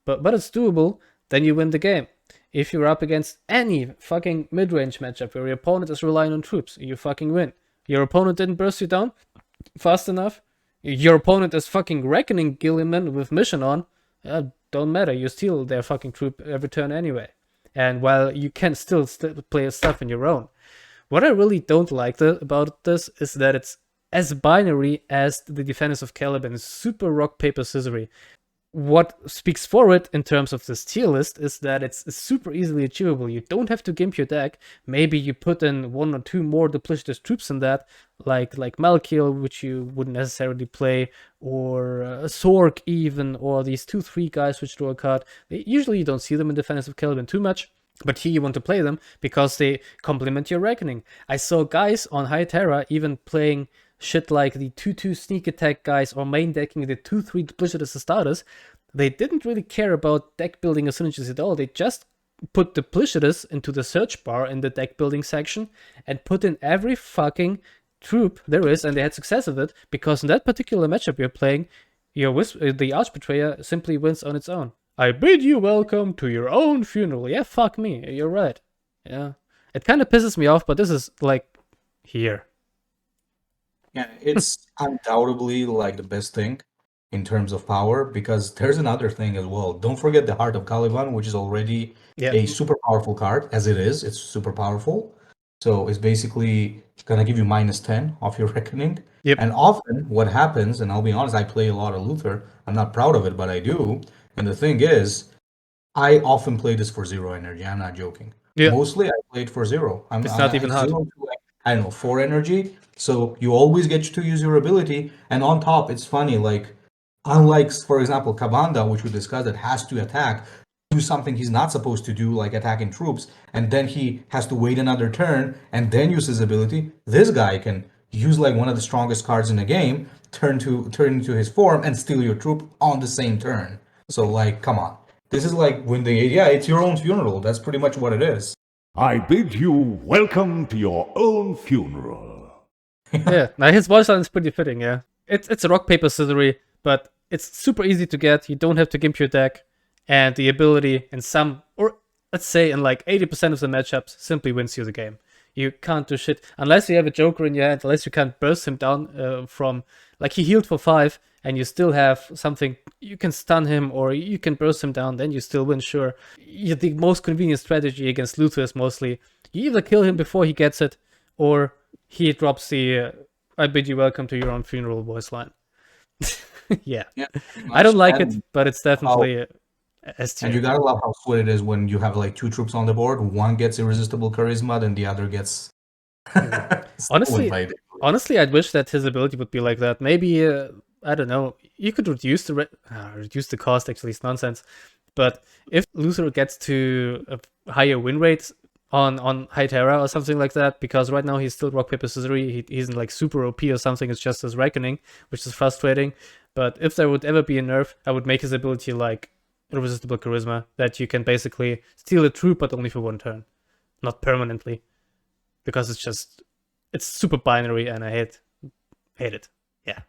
But it's doable, then you win the game. If you're up against any fucking mid-range matchup where your opponent is relying on troops, you fucking win. Your opponent didn't burst you down fast enough. Your opponent is fucking reckoning Gilliman with mission on. Don't matter, you steal their fucking troop every turn anyway. And while you can still play stuff in your own. What I really don't like about this is that it's as binary as the Defenders of Caliban, super rock, paper, scissory. what speaks for it in terms of this tier list is that it's super easily achievable. You don't have to gimp your deck. Maybe you put in 1 or 2 more duplicitous troops in that, like Malkiel, which you wouldn't necessarily play, or Sork even, or these 2-3 guys which draw a card. Usually you don't see them in Defensive Caliban too much, but here you want to play them because they complement your Reckoning. I saw guys on High Terra even playing shit like the 2-2 sneak attack guys or main decking the 2-3 duplicitous starters. They didn't really care about deck building or synergies at all. They just put duplicitous into the search bar in the deck building section and put in every fucking troop there is, and they had success with it because in that particular matchup you're playing, the Archbetrayer simply wins on its own. I bid you welcome to your own funeral. Yeah, fuck me. You're right. Yeah. It kind of pisses me off, but this is like here. Yeah, it's undoubtedly like the best thing in terms of power, because there's another thing as well. Don't forget the Heart of Caliban, which is already a super powerful card, as it is. It's super powerful. So it's basically gonna give you -10 off your Reckoning. Yep. And often what happens, and I'll be honest, I play a lot of Luther. I'm not proud of it, but I do. And the thing is, I often play this for 0 energy. I'm not joking. Yeah. Mostly I play it for 0. It's not even hard. 0 to, like, I don't know, 4 energy. So you always get to use your ability. And on top, it's funny, like, unlike, for example, Kabanda, which we discussed, that has to attack, do something he's not supposed to do, like attacking troops, and then he has to wait another turn and then use his ability. This guy can use like one of the strongest cards in the game, turn into his form, and steal your troop on the same turn. So, like, come on. This is like when it's your own funeral. That's pretty much what it is. I bid you welcome to your own funeral. Yeah, now his voice line is pretty fitting, yeah. It's a rock, paper, scissors, but it's super easy to get. You don't have to gimp your deck, and the ability in some, or let's say in like 80% of the matchups, simply wins you the game. You can't do shit unless you have a Joker in your hand, unless you can't burst him down from, like, he healed for 5, and you still have something, you can stun him or you can burst him down, then you still win, sure. The most convenient strategy against Luther is mostly, you either kill him before he gets it, or he drops the I bid you welcome to your own funeral voice line. Yeah. I don't like it, but it's definitely S tier. And you gotta love how sweet it is when you have like 2 troops on the board. One gets irresistible charisma, then the other gets. Honestly, I'd wish that his ability would be like that. Maybe I don't know. You could reduce the cost. Actually, it's nonsense. But if Luther gets to a higher win rate on High Terra or something like that, because right now he's still rock paper scissors. He's in like super OP or something. It's just his Reckoning, which is frustrating. But if there would ever be a nerf, I would make his ability like irresistible charisma, that you can basically steal a troop, but only for 1 turn, not permanently, because it's super binary, and I hate it. Yeah,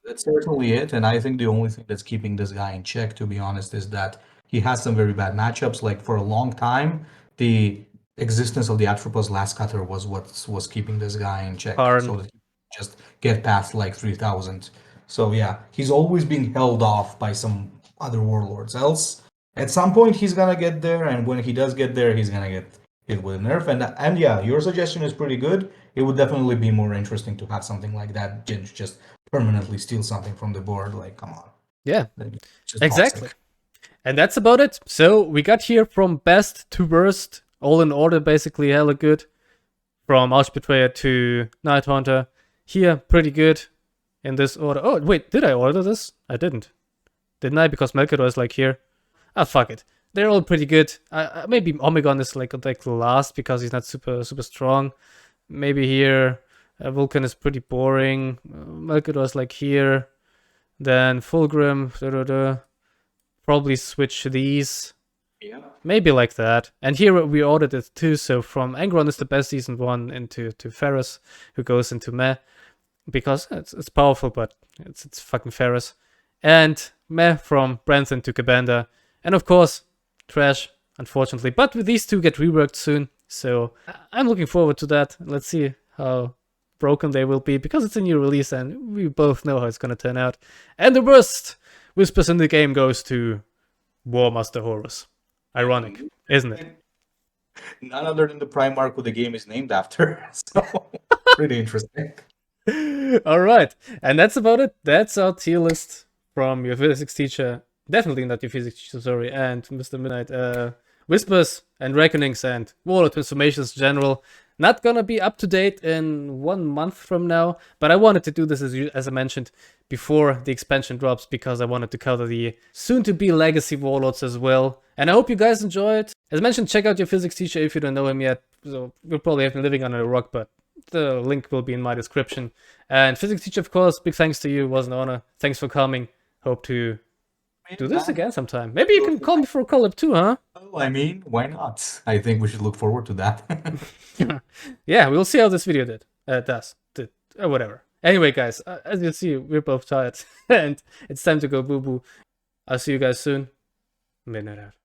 that's certainly it. And I think the only thing that's keeping this guy in check, to be honest, is that he has some very bad matchups. Like, for a long time, the existence of the Atropos Last Cutter was what was keeping this guy in check, Khorne. so that he just get past like 3,000. So yeah, he's always being held off by some other warlords. Else, at some point, he's gonna get there, and when he does get there, he's gonna get hit with a nerf. And yeah, your suggestion is pretty good. It would definitely be more interesting to have something like that just permanently steal something from the board. Like, come on. Yeah, Just exactly. toxic. And that's about it. So we got here from best to worst, all in order, basically hella good. From Archbetrayer to Night Haunter. Here, pretty good in this order. Oh, wait, did I order this? I didn't. Didn't I? Because Melkador is like here. Ah, fuck it. They're all pretty good. Maybe Omegon is like the last because he's not super strong. Maybe here Vulkan is pretty boring. Melkador is like here. Then Fulgrim. Probably switch these. Yeah. Maybe like that. And here we ordered it too. So from Angron is the best decent one into Ferrus, who goes into Meh. Because it's powerful, but it's fucking Ferrus. And Meh from Branson to Kabanda. And of course, trash, unfortunately. But these 2 get reworked soon. So I'm looking forward to that. Let's see how broken they will be, because it's a new release and we both know how it's going to turn out. And the worst whispers in the game goes to Warmaster Horus. Ironic, isn't it? None other than the Primarch who the game is named after. So, pretty interesting. All right. And that's about it. That's our tier list from your physics teacher, definitely not your physics teacher, sorry, and Mr. Midnight, Whispers and Reckonings and Warlord transformations in general. Not gonna be up to date in 1 month from now, but I wanted to do this as I mentioned before the expansion drops because I wanted to cover the soon-to-be legacy warlords as well. And I hope you guys enjoyed. As mentioned, check out your physics teacher if you don't know him yet. So you'll probably have been living under a rock, but the link will be in my description. And physics teacher, of course, big thanks to you. It was an honor. Thanks for coming. Hope to do this again sometime. Maybe you can call me for a collab too, huh? Oh, I mean, why not? I think we should look forward to that. Yeah, we'll see how this video does. Whatever. Anyway, guys, as you see, we're both tired. And it's time to go boo-boo. I'll see you guys soon. Midnight out.